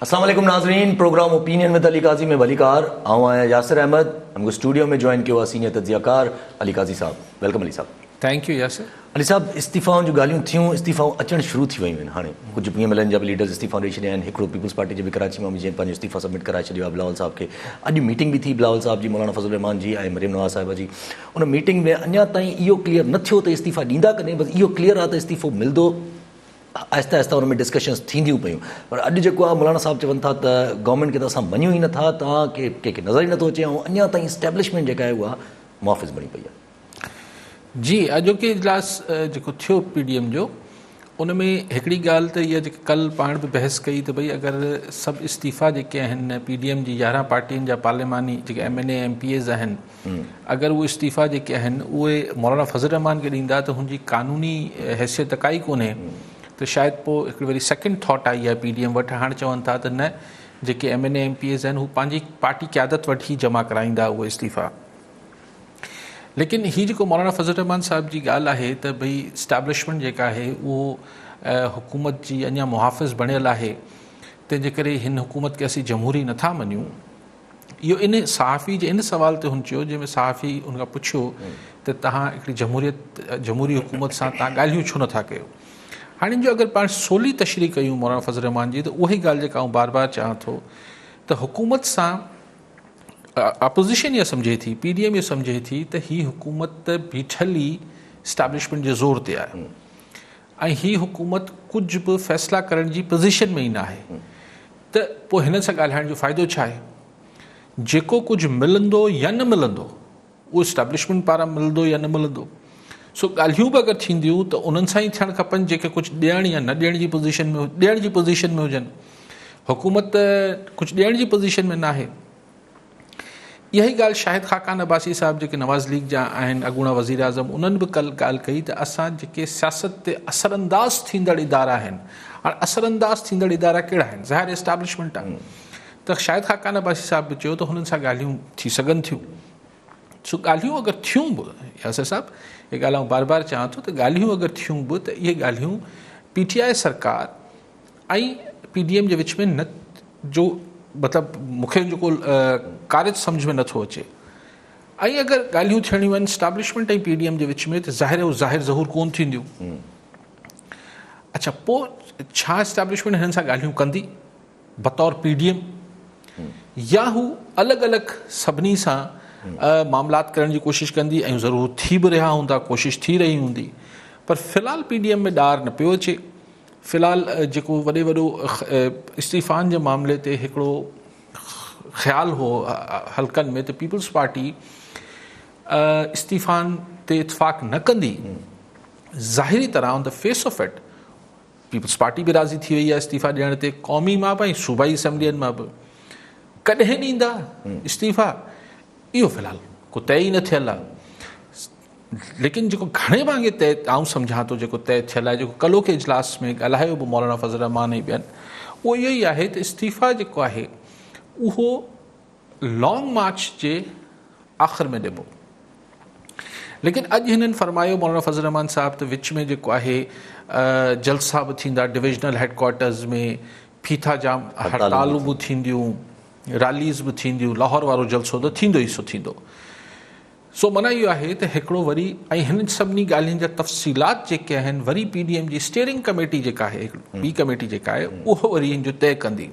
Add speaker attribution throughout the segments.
Speaker 1: अस्सलाम वालेकुम नाज़रीन, प्रोग्राम ओपिनियन में अली काजी में वली कार आऊँ आया यासिर अहमद। हमको स्टूडियो में ज्वाइन किया हुआ सीनियर तज्जियाकार Ali Qazi sahab. Welcome Ali sahab.
Speaker 2: Thank you Yasir.
Speaker 1: Ali sahab, इस्तीफ़ाउनि जूं ॻाल्हियूं थियूं, इस्तीफ़ाऊं अचणु शुरू थी वियूं आहिनि। हाणे कुझु PMLN जा बि लीडर्स इस्तीफ़ा ॾेई छॾिया आहिनि। हिकिड़ो पीपल्स पार्टी जे बि कराची मां जंहिं पंहिंजो इस्तीफ़ा सबमिट कराए छॾियो आहे बिलावल साहब खे। अॼु मीटिंग बि थी बिलावल साहब जी, मौलाना फज़ल रहमान जी ऐं मरियम नवाज़ साहिबा जी। उन मीटिंग में अञा ताईं इहो क्लियर न थियो त इस्तीफ़ा ॾींदा कॾहिं, बसि इहो क्लियर आहे त इस्तीफ़ो मिलंदो। आहिस्ता आहिस्ता हुन में डिस्कशन्स थींदियूं पियूं, पर अॼु जेको आहे मौलाना साहब चवनि था त गवर्नमेंट खे त असां मञूं ई नथा, तव्हांखे कंहिंखे नज़र ई नथो अचे, ऐं अञा ताईं इस्टेब्लिशमेंट जेका आहे उहा मुहाफ़िज़ बणी पई आहे।
Speaker 2: जी, अॼोके इजलास जेको थियो PDM जो, उन में हिकिड़ी ॻाल्हि त इहा जेकी कल्ह पाण बि बहस कई त भई अगरि सभु इस्तीफ़ा जेके आहिनि PDM जी 11 पार्टियुनि जा पार्लिमानी जेके MNA MPAs आहिनि, अगरि उहे इस्तीफ़ा जेके आहिनि उहे मौलाना फज़ल रहमान खे ॾींदा त हुनजी कानूनी हैसियत काई कोन्हे, त शायदि पोइ हिकिड़ी वरी सेकेंड थॉट आई आहे PDM वटि। हाणे चवनि था त न, जेके MNA MPAs आहिनि हू पंहिंजी पार्टी क़यादत वटि ई जमा कराईंदा उहे इस्तीफ़ा। लेकिन ही जेको मौलाना फज़ल रहमान साहब जी ॻाल्हि आहे त भई इस्टेब्लिशमेंट जेका आहे उहो हुकूमत जी अञा मुहाफ़िज़ बणियल आहे, तंहिंजे करे हिन हुकूमत खे असीं जमहूरी नथा मञूं। इहो इन सहाफ़ी जे इन सवाल ते हुन चयो, जंहिंमें सहाफ़ी हुनखां पुछियो त तव्हां हिकिड़ी जमहूरी हुकूमत सां तव्हां ॻाल्हियूं छो नथा कयो। हाणे जो अगरि पाण सोली तशरीह कयूं मौलाना फज़ल रहमान जी, त उहा ई ॻाल्हि जेका आउं बार बार चवां थो त हुकूमत सां अपोज़िशन इहा सम्झे थी, PDM इहो सम्झे थी त ही हुकूमत बीठल ई इस्टेब्लिशमेंट जे ज़ोर ते आहे, ऐं ही हुकूमत कुझु बि फ़ैसिला करण जी पोज़ीशन में ई न आहे। त पोइ हिन सां ॻाल्हाइण जो फ़ाइदो छा आहे? जेको कुझु मिलंदो या न मिलंदो उहो इस्टेब्लिशमेंट पारां मिलंदो या न मिलंदो। सो ॻाल्हियूं बि अगरि थींदियूं त उन्हनि सां ई थियणु खपनि जेके कुझु ॾियण या न ॾियण जी पोज़ीशन में हुजनि। हुकूमत कुझु ॾियण जी पोज़ीशन में न आहे। इहा ई ॻाल्हि शाहिद ख़ाक़ान अब्बासी साहब जेके नवाज़ लीग जा आहिनि अॻूणा वज़ीर आज़म, उन्हनि बि कल्ह ॻाल्हि कई त असां जेके सियासत ते असरअंदाज़ थींदड़ इदारा आहिनि, हाणे असरअंदाज़ थींदड़ इदारा कहिड़ा आहिनि? ज़ाहिर इस्टेब्लिशमेंट आहे। त शाहिद ख़ाक़ान अब्बासी साहब बि चयो त हुननि सां ॻाल्हियूं थी सघनि थियूं। सो ॻाल्हियूं अगरि थियूं बि, यासिर साहब इहा ॻाल्हि आउं बार बार चवां थो त ॻाल्हियूं अगरि थियूं बि त इहे ॻाल्हियूं PTI सरकार ऐं PDM जे विच में न, जो मतिलबु मूंखे जेको कारज सम्झ में नथो अचे। ऐं अगरि ॻाल्हियूं थियणियूं आहिनि इस्टेब्लिशमेंट ऐं PDM जे विच में, त ज़ाहिर ज़हूर कोन थींदियूं। अच्छा, पोइ छा इस्टेब्लिशमेंट हिननि सां ॻाल्हियूं कंदी बतौर PDM, या हू अलॻि अलॻि सभिनी सां मामलात करण जी कोशिशि कंदी, ऐं ज़रूरु थी बि रहिया हूंदा, कोशिशि थी रही हूंदी, पर फ़िलहाल PDM में ॾार न पियो अचे। फ़िलहाल जेको वॾो इस्तीफ़ान जे मामले ते हिकिड़ो ख़्यालु हो हल्कनि में त पीपल्स पार्टी इस्तीफ़ान ते इतफ़ाक़ न कंदी। ज़ाहिरी तरह on the face of it Peoples Party बि राज़ी थी वई आहे इस्तीफ़ा ॾियण ते, क़ौमी मां बि ऐं सूबाई असेंबलियुनि मां बि। कॾहिं ॾींदा इस्तीफ़ा इहो फ़िलहाल को तय ई न थियल आहे। लेकिन जेको घणे भाङे तय आउं सम्झां थो जेको तय थियल आहे, जेको कल्ह के इजलास में ॻाल्हायो बि मौलाना फज़ल रहमान ऐं ॿियनि, उहो इहो ई आहे त इस्तीफ़ा जेको आहे उहो लॉन्ग मार्च जे आख़िर में ॾिबो। लेकिन अॼु हिननि फरमायो मौलाना फज़ल रहमान साहब त विच में जेको आहे जलसा बि थींदा डिविजनल हेडक्वार्टर्स में, फीथा जाम हड़तालूं बि थींदियूं, रैलीज़ बि थींदियूं, लाहौर वारो जलसो त थींदो ई थींदो। सो माना इहो आहे त हिकिड़ो वरी ऐं हिन सभिनी ॻाल्हियुनि जा तफ़सीलात जेके आहिनि वरी PDM जी स्टीयरिंग कमेटी जेका आहे, ॿी कमेटी जेका आहे, उहो वरी हिन जो तय कंदी।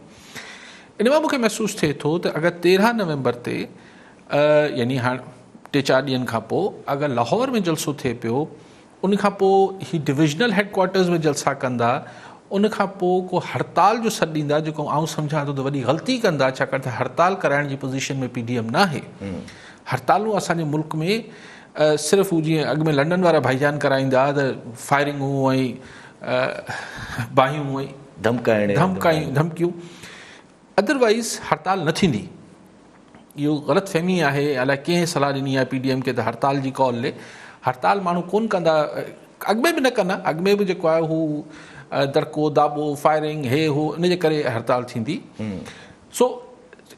Speaker 2: इन मां मूंखे महसूसु थिए थो त अगरि 13 नवंबर ते यानी हाणे 3-4 ॾींहंनि खां पोइ अगरि लाहौर में जलसो थिए पियो, उनखां पोइ ही डिविजनल हेडक्वार्टर्स में जलसा कंदा, उनखां पोइ को हड़ताल जो सॾु ॾींदा, जेको आउं सम्झां थो त वॾी ग़लती कंदा, छाकाणि त हड़ताल कराइण जी पोज़ीशन में PDM न आहे। हड़तालूं असांजे मुल्क में सिर्फ़ु जीअं अॻु में लंडन वारा भाईजान कराईंदा त फायरिंगूं ऐं बाहियूं ऐं धमकियूं, अदरवाइज़ हड़ताल न थींदी। इहो ग़लति फ़हमी आहे, अलाए कंहिं सलाह ॾिनी आहे PDM खे त हड़ताल जी कॉल ले। हड़ताल माण्हू कोन कंदा, अॻु में बि न कंदा, अॻु में बि जेको आहे हू दड़को दाबो फायरिंग हे हो इन जे करे हड़ताल थींदी। सो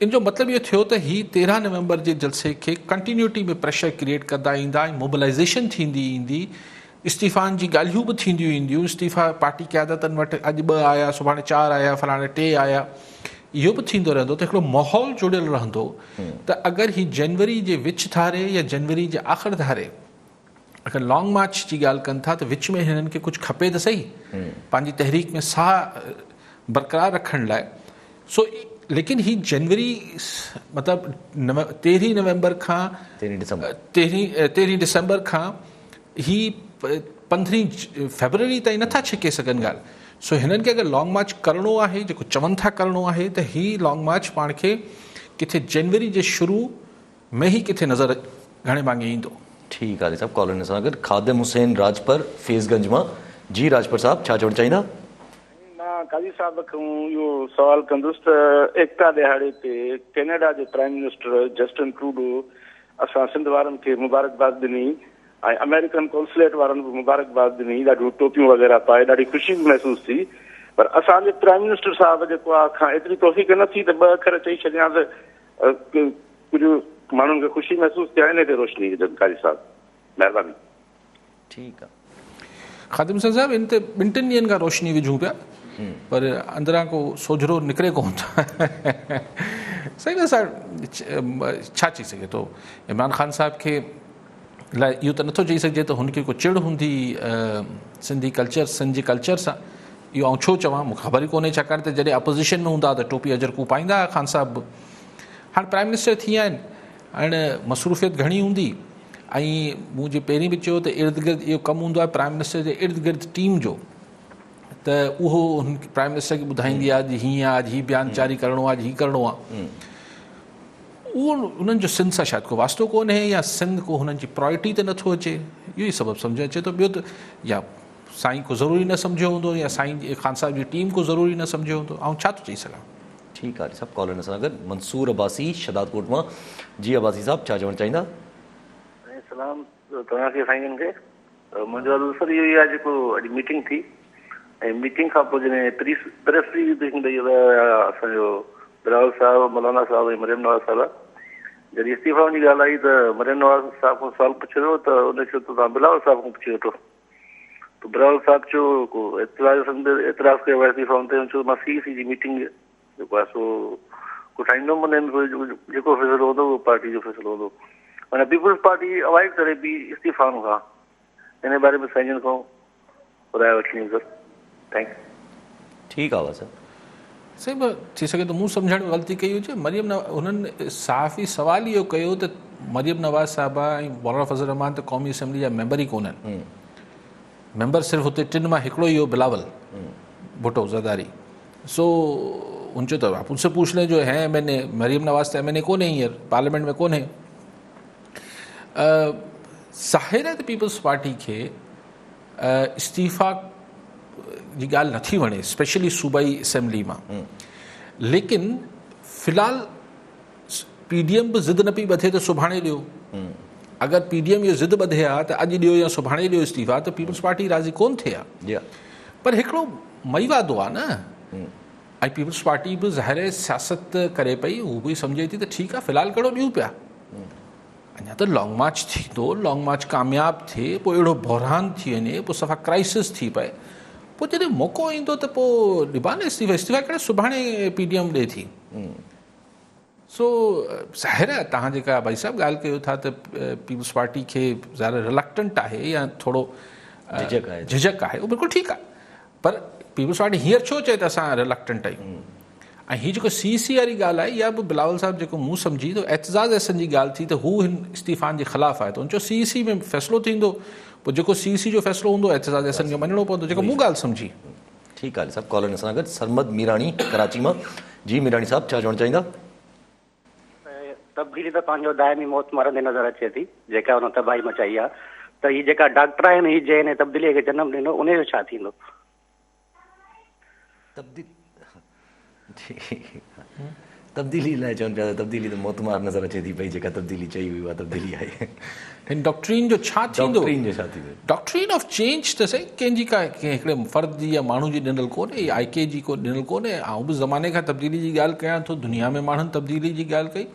Speaker 2: इन जो मतिलबु इहो थियो त ही 13 नवंबर जे जलसे खे कंटिन्यूटी में प्रेशर क्रिएट कंदा ईंदा, ऐं मोबिलाइज़ेशन थींदी ईंदी, इस्तीफ़ान जी ॻाल्हियूं बि थींदियूं ईंदियूं। इस्तीफ़ा पार्टी क़यादतनि वटि अॼु 2 आया, सुभाणे 4 आया, फलाणे 3 आया। इहो बि थींदो रहंदो त हिकिड़ो माहौल जुड़ियल रहंदो त अगरि ही जनवरी जे विच धारे या जनवरी जे आख़िर धारे अगरि लॉन्ग मार्च जी ॻाल्हि कनि था त विच में हिननि खे कुझु खपे त सही पंहिंजी तहरीक में साह बरक़रार रखण लाइ। सो लेकिन ही जनवरी मतिलबु 13 नवंबर खां 13 दिसंबर खां ही 15 फरवरी ताईं नथा छिके सघनि ॻाल्हि। सो हिननि खे अगरि लॉन्ग मार्च करिणो आहे जेको चवनि था करिणो आहे त ही लॉन्ग मार्च पाण खे किथे जनवरी जे शुरू में ई किथे नज़र घणे भाङे ईंदो।
Speaker 1: ठीकु आहे साहब, कॉलर सां गॾु ख़ादिम हुसैन राजपर फेसगंज मां। जी राजपर साहब, छा चवणु चाहींदा?
Speaker 3: मां काज़ी साहब खां इहो सवाल कंदुसि त एकता ॾियारे ते कैनेडा जे प्राइम मिनिस्टर जस्टिन ट्रूडो असां सिंध वारनि खे मुबारकबाद ॾिनी ऐं अमेरिकन कॉन्सुलेट वारनि बि मुबारकबाद ॾिनी, ॾाढियूं टोपियूं वग़ैरह पाए, ॾाढी ख़ुशी बि महसूसु थी। पर असांजे प्राइम मिनिस्टर साहिब जेको आहे खां एतिरी तौफ़ीक़ न थी त 2 अखर चई छॾिया त कुझु माण्हुनि खे ख़ुशी महसूसु थिया। इन ते रोशनी विझनि काज़ी साहब, महिरबानी।
Speaker 1: ठीकु आहे
Speaker 2: ख़ादिम साहब, इन ते 2-3 ॾींहंनि खां रोशनी विझूं पिया पर अंदरां को सोझरो निकिरे कोन था। सही में सर छा चई सघे थो इमरान ख़ान साहिब खे लाइ इहो त नथो चई सघिजे त हुनखे को चिड़ हूंदी सिंधी कल्चर सिंध जे कल्चर सां। इहो आउं छो चवां, मूंखे ख़बर ई कोन्हे, छाकाणि त जॾहिं अपोज़िशन में हूंदा त टोपी अजरकू पाईंदा हुआ ख़ान साहिब। हाणे प्राइम मिनिस्टर थी विया आहिनि, हाणे मसरूफ़ियत घणी हूंदी ऐं मूं जे पहिरीं बि चयो त इर्द गिर्द इहो कमु हूंदो आहे प्राइम मिनिस्टर जे इर्द गिर्द टीम जो, त उहो हुन प्राइम मिनिस्टर खे ॿुधाईंदी आहे अॼु हीअं आहे, अॼु हीअ बयानु जारी करिणो आहे, अॼु हीअ करिणो आहे। उहो उन्हनि जो सिंध सां शायदि को वास्तो कोन्हे या सिंध को हुननि जी प्रायोरिटी ते नथो अचे, इहो ई सबबु सम्झ अचे थो। ॿियो त या साईं को ज़रूरी न सम्झियो हूंदो या साईं ख़ान साहिब जी टीम को ज़रूरी न सम्झियो हूंदो, ऐं छा थो चई सघां।
Speaker 1: ठीकु आहे सभु कॉलर सां गॾु मंसूर अब्बासी शदादकोट मां। जी अब्बासी साहब, छा चवणु चाहींदा?
Speaker 4: सलाम तव्हांखे साईं खे। मुंहिंजो सर इहो ई आहे जेको अॼु मीटिंग थी ऐं मीटिंग खां पोइ जॾहिं प्रेस ब्रीफिंग ॾेई विया असांजो बिलावल साहिबु, मौलाना साहिबु ऐं मरियम नवाज़ साहिबु, जॾहिं इस्तीफ़ा जी ॻाल्हि आई त मरियम नवाज़ साहिब खां सवाल पुछियो त उन चयो त तव्हां बिलावल साहिब खां पुछी वठो। त बिलावल साहिबु चयो को एतिराज़ कयो आहे इस्तीफ़ा ते, चयो मां CEC जी मीटिंग जेको आहे सो को ठाहींदुमि, जेको फ़ैसिलो हूंदो उहो पार्टी जो फ़ैसिलो हूंदो। माना पीपुल्स पार्टी अवॉइड करे बि इस्तीफ़ान खां इन बारे में साईं खां ॿुधाए वठणी सर। Thank U.
Speaker 1: ठीकु आहे सर।
Speaker 2: सही बि थी सघे त मूं सम्झण में ग़लती कई हुजे। मरियम हुननि साफ़ी सवाल इहो कयो त मरियम नवाज़ साहिबा ऐं मौलाना फज़ल रहमान त क़ौमी असैम्बली जा मेंबर ई कोन्हनि। मेंबर सिर्फ़ु हुते 3 मां हिकिड़ो ई हो बिलावल भुट्टो ज़रदारी। सो उन चयो त आप उनसे पूछ लें जो है MNA, मरियम नवाज़ त MNA कोन्हे हींअर पार्लियामेंट में कोन्हे। ज़ाहिर आहे त पीपल्स पार्टी खे इस्तीफ़ा जी ॻाल्हि नथी वणे, स्पेशली सूबाई असैम्बली मां। लेकिन फ़िलहाल PDM बि ज़िद न पई ॿधे त सुभाणे ॾियो। अगरि PDM इहो ज़िद ॿधे हा त अॼु ॾियो या सुभाणे ॾियो इस्तीफ़ा, त पीपल्स पार्टी राज़ी कोन थिए हा। पर हिकिड़ो मई वादो आहे न, ऐं पीपल्स पार्टी बि ज़ाहिर सियासत करे पई, हू बि सम्झे थी त ठीकु आहे फ़िलहाल कहिड़ो ॾियूं पिया। अञा त लॉन्ग मार्च थींदो, लॉन्ग मार्च कामयाबु थिए, पोइ अहिड़ो बहरान थी वञे, पोइ सफ़ा क्राइसिस थी पए, पोइ जॾहिं मौक़ो ईंदो त पोइ ॾिबा न इस्तीफ़ा। इस्तीफ़ा कहिड़े सुभाणे PDM ॾिए थी। सो ज़ाहिर आहे तव्हां जेका भाई साहिबु ॻाल्हि कयो था त पीपल्स पार्टी खे ज़्यादा रिलक्टेंट आहे या थोरो झिझक आहे, उहो बिल्कुलु ठीकु आहे। पर पीपल्स पार्टी हींअर छो चए त असां रिलक्टेंट आहियूं। ऐं हीअ जेको CEC वारी ॻाल्हि आहे, इहा बि बिलावल साहिबु जेको मूं सम्झी त एतिज़ाज़ अहसन जी ॻाल्हि थी त हू हिन इस्तीफ़ान जे ख़िलाफ़ु आहे, त उन चयो CEC में फ़ैसिलो थींदो, पोइ जेको CEC जो फ़ैसिलो हूंदो एतिज़ाज़ अहसन खे मञिणो पवंदो, जेको मूं ॻाल्हि सम्झी।
Speaker 1: ठीकु आहे सभु कॉलर सां गॾु सरमद मीराणी कराची मां। जी मीराणी साहब, छा चवणु चाहींदा?
Speaker 5: तब्दीली त पंहिंजो दाइमी मौत मरंदे नज़र अचे थी, जेका हुन तबाही मचाई आहे। त हीअ जेका डॉक्टर आहिनि, हीअ जंहिं तब्दीलीअ खे जनमु ॾिनो, उनजो छा थींदो?
Speaker 1: तब्दीली लाइ चवनि पिया त तब्दीली त मौत मार नज़र अचे थी पई, जेका तब्दीली चई हुई उहा तब्दीली आहे।
Speaker 2: हिन डॉक्ट्रीन जो छा थींदो? डॉक्ट्रीन ऑफ चेंज त सही कंहिंजी का हिकिड़े फ़र्द जी या माण्हू जी ॾिनल कोन्हे, IK जी को ॾिनल कोन्हे। आउं बि ज़माने खां तब्दीली जी ॻाल्हि कयां थो, दुनिया में माण्हुनि तब्दीली जी ॻाल्हि कई,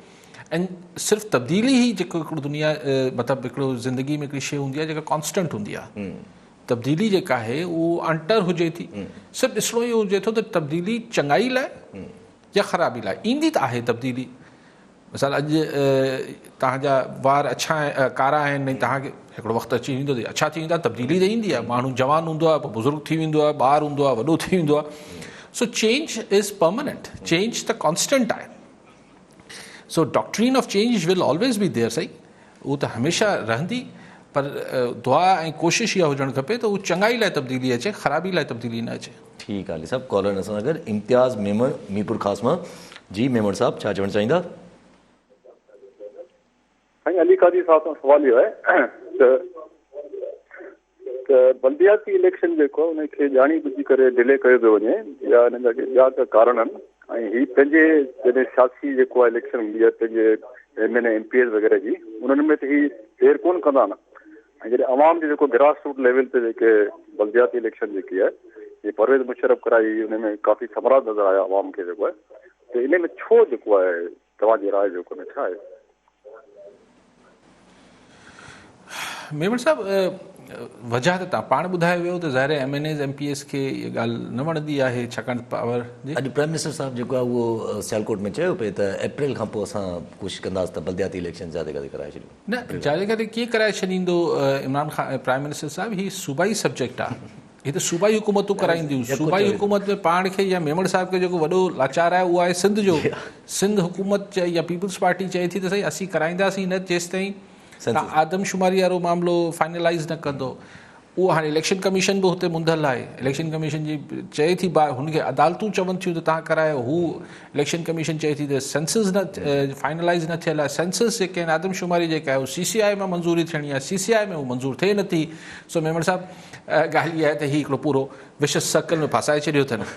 Speaker 2: ऐं सिर्फ़ु तब्दीली ई जेको हिकिड़ो दुनिया मतिलबु हिकिड़ो ज़िंदगी में हिकिड़ी शइ हूंदी आहे जेका कॉन्स्टेंट हूंदी आहे। तब्दीली जेका आहे उहो अंटर हुजे थी, सिर्फ़ु ॾिसणो ई हुजे थो त तब्दीली चङाई लाइ या ख़राबी लाइ ईंदी त आहे तब्दीली। मिसाल अॼु तव्हांजा वार अच्छा कारा आहिनि, तव्हांखे हिकिड़ो वक़्तु अची वेंदो त अच्छा थी वेंदा, तब्दीली त ईंदी आहे। माण्हू जवान हूंदो आहे, पोइ बुज़ुर्ग थी वेंदो आहे, ॿार हूंदो आहे, वॾो थी वेंदो आहे। So change is permanent, change त कॉन्स्टेंट आहे। So doctrine of change will always be there, सही, उहो त हमेशह रहंदी, पर दुआ ऐं कोशिशि इहा हुजणु खपे त उहो चङाई लाइ तब्दीली अचे, ख़राबी लाइ तब्दीली न अचे।
Speaker 1: ठीकु आहे साहब। कॉलर असां अगरि इम्तियाज़ मेमण मीरपुर ख़ासि मां। जी मेमण साहब, छा चवणु चाहींदा?
Speaker 6: साईं अली कादी साहब सां सुवाल इहो आहे त बल्दियाती इलेक्शन जेको आहे उनखे ॼाणी बुझी करे डिले कयो पियो वञे, या हिन जा ॿिया का कारण आहिनि। ऐं हीअ पंहिंजे जॾहिं सियासी जेको आहे इलेक्शन हूंदी आहे पंहिंजे MNA MPs वग़ैरह जी, उन्हनि में त हीअ देरि कोन कंदा आहिनि। ऐं जॾहिं अवाम जो जेको ग्रास रूट लेवल ते जेके बल्दियाती इलेक्शन जेकी आहे, ये परवेज़ मुशर्रफ कराई, उन में काफ़ी समरात नज़र आया अवाम खे जेको आहे, त इन में छो जेको आहे तव्हांजी राय जेको में छा आहे?
Speaker 2: मेमण साहब, वजह त तव्हां पाण ॿुधायो वियो त ज़ाहिर MNAs MPs खे इहा ॻाल्हि न वणंदी आहे, छाकाणि पावर जी
Speaker 1: अॼु प्राइम मिनिस्टर साहब जेको आहे उहो सियालकोट में चयो पिए त अप्रैल खां पोइ असां कोशिशि कंदासीं त बल्दियाती इलेक्शन ज़्यादा कराए छॾियूं।
Speaker 2: न, जाते कीअं कराए छॾींदो इमरान खान प्राइम मिनिस्टर साहिबु? हीअ सूबाई सब्जेक्ट आहे, हीअ त सूबाई हुकूमतूं कराईंदियूं। सूबाई हुकूमत में पाण खे या मेमण साहिब खे जेको वॾो लाचार आहे उहो आहे सिंध जो। सिंध हुकूमत चए या पीपल्स पार्टी चए थी त सही असीं कराईंदासीं न जेसिताईं तव्हां आदमशुमारी वारो मामिलो फाइनलाइज़ न कंदो। उहो हाणे इलेक्शन कमीशन बि हुते मुंधल आहे। इलेक्शन कमीशन जी चए थी हुनखे अदालतूं चवनि थियूं त तव्हां करायो, हू इलेक्शन कमीशन चए थी त सेंसस न फाइनलाइज़ न थियल आहे। सेंसस जेके आहिनि, आदमशुमारी जेका आहे, उहो CCI में मंज़ूरी थियणी आहे, CCI में उहो मंज़ूरु थिए नथी। सो मेमण साहब, ॻाल्हि इहा आहे त हीउ हिकिड़ो पूरो विशेष सर्कल में फासाए छॾियो अथनि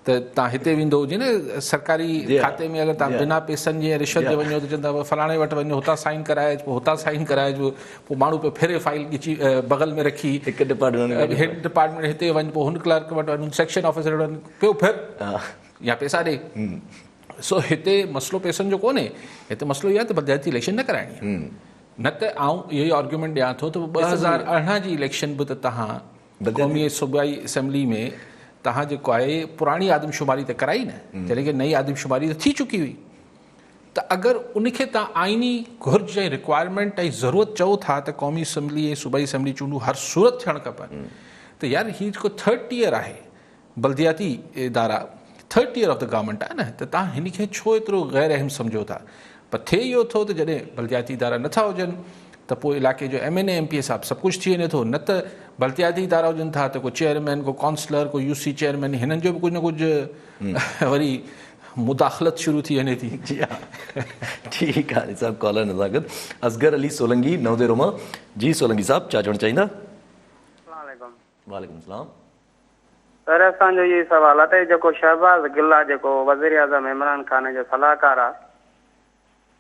Speaker 2: त तव्हां हिते वेंदो हुजे न सरकारी खाते में, अगरि तव्हां बिना पैसनि जे रिश्वत ते वञो त चवंदा फलाणे वटि वञो, हुतां साइन कराए, पोइ हुतां साइन कराइजो, पोइ माण्हू पियो फिरे फाइल ॻिची बगल में रखी,
Speaker 1: हिकु
Speaker 2: डिपार्टमेंट हिते वञ, पोइ हुन क्लर्क वटि वञ, सेक्शन ऑफिसर वटि वञ, पियो फिर या पैसा ॾे। सो हिते मसइलो पैसनि जो कोन्हे, हिते मसइलो इहो आहे त बल्दियाती इलेक्शन न कराइणी आहे। न त आउं इहो ई आर्ग्यूमेंट ॾियां थो त 2018 जी इलेक्शन बि त तव्हां क़ौमी सूबाई असेंबली में तव्हां जेको आहे पुराणी आदमशुमारी त कराई न, जॾहिं की नई आदमशुमारी त थी चुकी हुई। त अगरि उनखे तव्हां आइनी घुर्ज ऐं रिक्वायरमेंट ऐं ज़रूरत चओ था त क़ौमी असेंबली ऐं सूबाई असेंबली चूंडूं हर सूरत थियणु खपनि, त यार हीअ जेको 3rd ईयर आहे बल्दियाती इदारा, 3rd year of the government आहे न, त तव्हां हिन खे छो एतिरो गैर अहम सम्झो था? पर थिए इहो थो त जॾहिं बल्दियाती इदारा नथा हुजनि त पोइ इलाइक़े जो MNA MPA साहब सभु कुझु थी वञे थो। न त बल्दियाती इदारा हुजनि था त को चेयरमैन, को काउंसलर, को UC चेयरमैन, हिननि जो बि कुझु न कुझु वरी मुदाख़लत शुरू थी वञे थी।
Speaker 1: जी हा, ठीकु आहे साहब। कॉलर नज़ाकत असगर अली सोलंगी नवदे रोमा। जी सोलंगी साहब, छा चवणु चाहींदा? वालेकुम सलाम।
Speaker 7: सर, असांजो इहो सवाल आहे त जेको शहबाज़ गिल आहे, जेको वज़ीर आज़म इमरान खान जो सलाहकार आहे,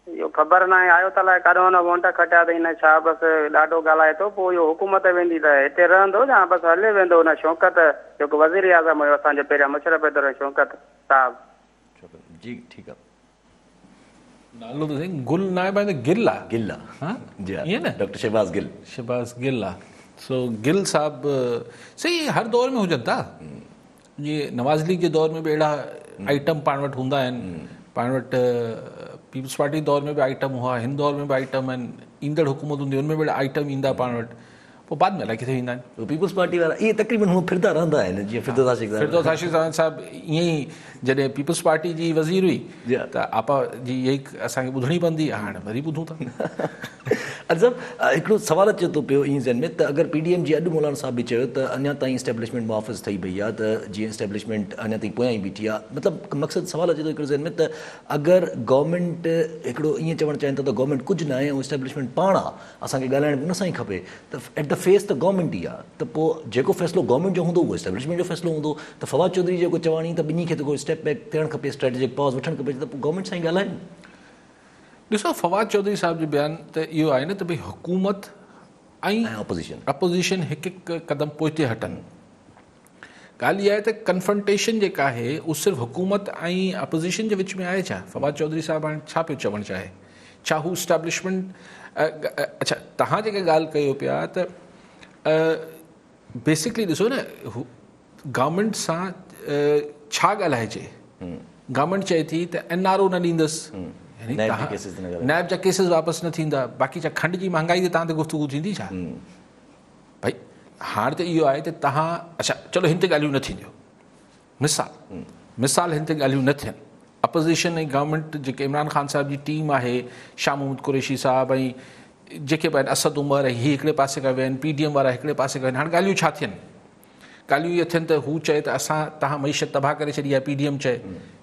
Speaker 7: इहो ख़बर न आहे आयो त अलाए काॾो हुन वोट खटिया त हिन छा बसि ॾाढो ॻाल्हाए थो, पोइ इहो हुकूमत वेंदी त हिते रहंदो या बसि हले वेंदो? हुन शौक़त जेको वज़ीर आज़म हुयो असांजो पहिरियां मुशर्रफ दौर शौक़त साहब।
Speaker 1: जी ठीकु आहे।
Speaker 2: नालो त साईं गुल न आहे, भाई गिल आहे।
Speaker 1: गिल आहे, जी
Speaker 2: ईअं न,
Speaker 1: डॉक्टर शहबाज़ गिल।
Speaker 2: शहबाज़ गिल आहे। सो गिल साहब सही हर दौर में हुजनि था। जीअं नवाज़ लीग जे दौर में बि अहिड़ा आइटम पाण वटि हूंदा आहिनि, पाण वटि पीपल्स पार्टी दौर में बि आइटम हुआ, हिन दौर में बि आइटम आहिनि, ईंदड़ हुकूमत हूंदी हुन में बि आइटम ईंदा पाण वटि, पोइ बाद में अलाए किथे ईंदा आहिनि।
Speaker 1: पीपल्स पार्टी वारा इहे तक़रीबन हूअं फिरंदा रहंदा आहिनि। जीअं फिरदौस आशिक़
Speaker 2: साहब ईअं ई जॾहिं पीपल्स पार्टी जी वज़ीर हुई त आपा जी इहा ई असांखे ॿुधणी पवंदी, हाणे वरी ॿुधूं था।
Speaker 1: अच्छा, हिकिड़ो सवाल अचे थो पियो ईअं ज़हन में त अगरि PDM जी अॼु मौलाना साहब बि चयो त अञा ताईं इस्टेब्लिशमेंट मुआफ़िज़ ठही पई आहे, त जीअं इस्टेब्लिशमेंट अञा ताईं पोयां ई बीठी आहे, मतिलबु मक़सदु सवाल अचे थो हिकिड़ो ज़हन में त अगरि गवर्नमेंट हिकिड़ो ईअं चवणु चाहिनि था त गवर्नमेंट कुझु न आहे ऐं इस्टेब्लिशमेंट पाण आहे, असांखे ॻाल्हाइण बि उन सां ई खपे, त एट द फेस त गवर्नमेंट ई आहे, त पोइ जेको फ़ैसिलो गवर्नमेंट जो हूंदो उहो इस्टेब्लिशमेंट जो फ़ैसिलो हूंदो। त फवाद चौधरी जेको चवाणी त ॿिन्ही खे त को स्टेप बैक थियणु खपे, स्ट्रेटेजिक पॉज़ वठणु खपे, त पोइ गवर्नमेंट सां ई ॻाल्हाइनि।
Speaker 2: ॾिसो, फवाद चौधरी साहब जो बयानु त इहो आहे न त भई हुकूमत ऐं अपोज़िशन हिकु हिकु क़दम पोइ ते हटनि। ॻाल्हि इहा आहे त कन्फ्रंटेशन जेका आहे उहा सिर्फ़ु हुकूमत ऐं अपोज़िशन जे विच में आहे छा? फवाद चौधरी साहब हाणे छा पियो चवणु चाहे? छा हू इस्टेब्लिशमेंट? अच्छा, तव्हां जेके ॻाल्हि कयो पिया त बेसिकली ॾिसो न, गवर्नमेंट सां छा ॻाल्हाइजे, गवर्नमेंट चए थी त NRO न ॾींदसि, यानी
Speaker 1: नैब जा
Speaker 2: तव्हां-
Speaker 1: केसेस न करे।
Speaker 2: नैब जा केसिस वापसि न थींदा, बाक़ी छा खंड जी महांगाई ते तव्हां ते गुफ़्तगू थींदी छा? भाई हाणे त इहो आहे त तव्हां, अच्छा चलो हिन ते ॻाल्हियूं न थींदियूं, मिसाल हिन ते ॻाल्हियूं न थियनि, अपोज़िशन ऐं गवर्नमेंट जेके इमरान ख़ान साहिब जी टीम आहे, शाह महमूद कुरैशी साहब ऐं जेके बि आहिनि असद उमर, ऐं हीअ हिकिड़े पासे खां विया आहिनि, PDM वारा हिकिड़े पासे खां आहिनि। हाणे ॻाल्हियूं छा थियनि? ॻाल्हियूं इहे थियनि त हू चए त असां तव्हां मईशत तबाह करे छॾी आहे, PDM चए,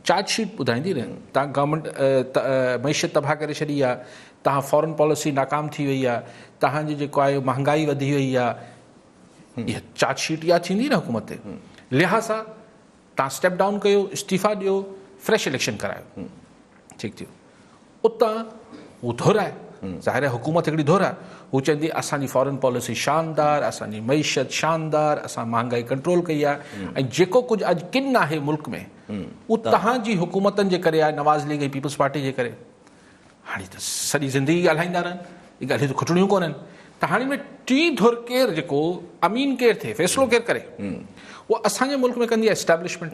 Speaker 2: चार्ज शीट ॿुधाईंदी न, तव्हां गवर्नमेंट मईशत तबाह करे छॾी आहे, तव्हां फॉरेन पॉलिसी नाकाम थी वई आहे, तव्हांजी जेको आहे महांगाई वधी वई आहे, इहा चार्ज शीट इहा थींदी न हुकूमत ते। लिहाज़ा तव्हां स्टेप डाउन कयो, इस्तीफ़ा ॾियो, फ्रेश इलेक्शन करायो, ठीकु थियो। उतां हू दोहराए, ज़ाहिर आहे हुकूमत हिकिड़ी दोहराए, हू चवंदी असांजी फॉरेन पॉलिसी शानदार, असांजी मईशत शानदार, असां महांगाई कंट्रोल कई आहे, ऐं जेको कुझु अॼु किन आहे मुल्क में उहो तव्हांजी हुकूमतनि जे करे आहे, नवाज़ लीग ऐं पीपल्स पार्टी जे करे। हाणे त सॼी ज़िंदगी ॻाल्हाईंदा रहनि, इहे ॻाल्हियूं त खुटणियूं कोन्हनि। त हाणे में टी धुर केरु जेको अमीन केरु थिए, फ़ैसिलो केरु करे, उहो असांजे मुल्क में कंदी आहे एस्टेब्लिशमेंट।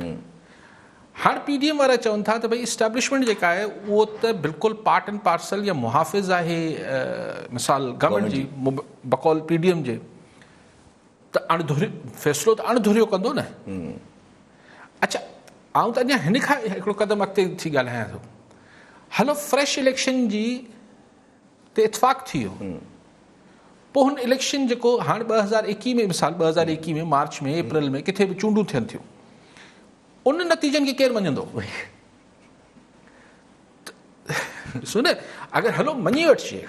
Speaker 2: हाणे PDM वारा चवनि था त भई इस्टेब्लिशमेंट जेका आहे उहो त बिल्कुलु पार्ट एंड पार्सल या मुहाफ़िज़ आहे मिसाल गवर्नमेंट जी बकौल PDM जे, त अणधुरियो फ़ैसिलो त अणधुरियो कंदो न। अच्छा आउं त अञा हिन खां हिकिड़ो क़दम अॻिते थी ॻाल्हायां थो, हलो फ्रेश इलेक्शन जी ते इतफ़ाक़ थी वियो, पोइ हुन इलेक्शन जेको हाणे 2021 में मिसाल 2021 में मार्च में अप्रैल में किथे बि चूंडूं थियनि थियूं, उन नतीजनि खे केरु मञंदो? ॾिसो न, अगरि हलो मञी वठिजे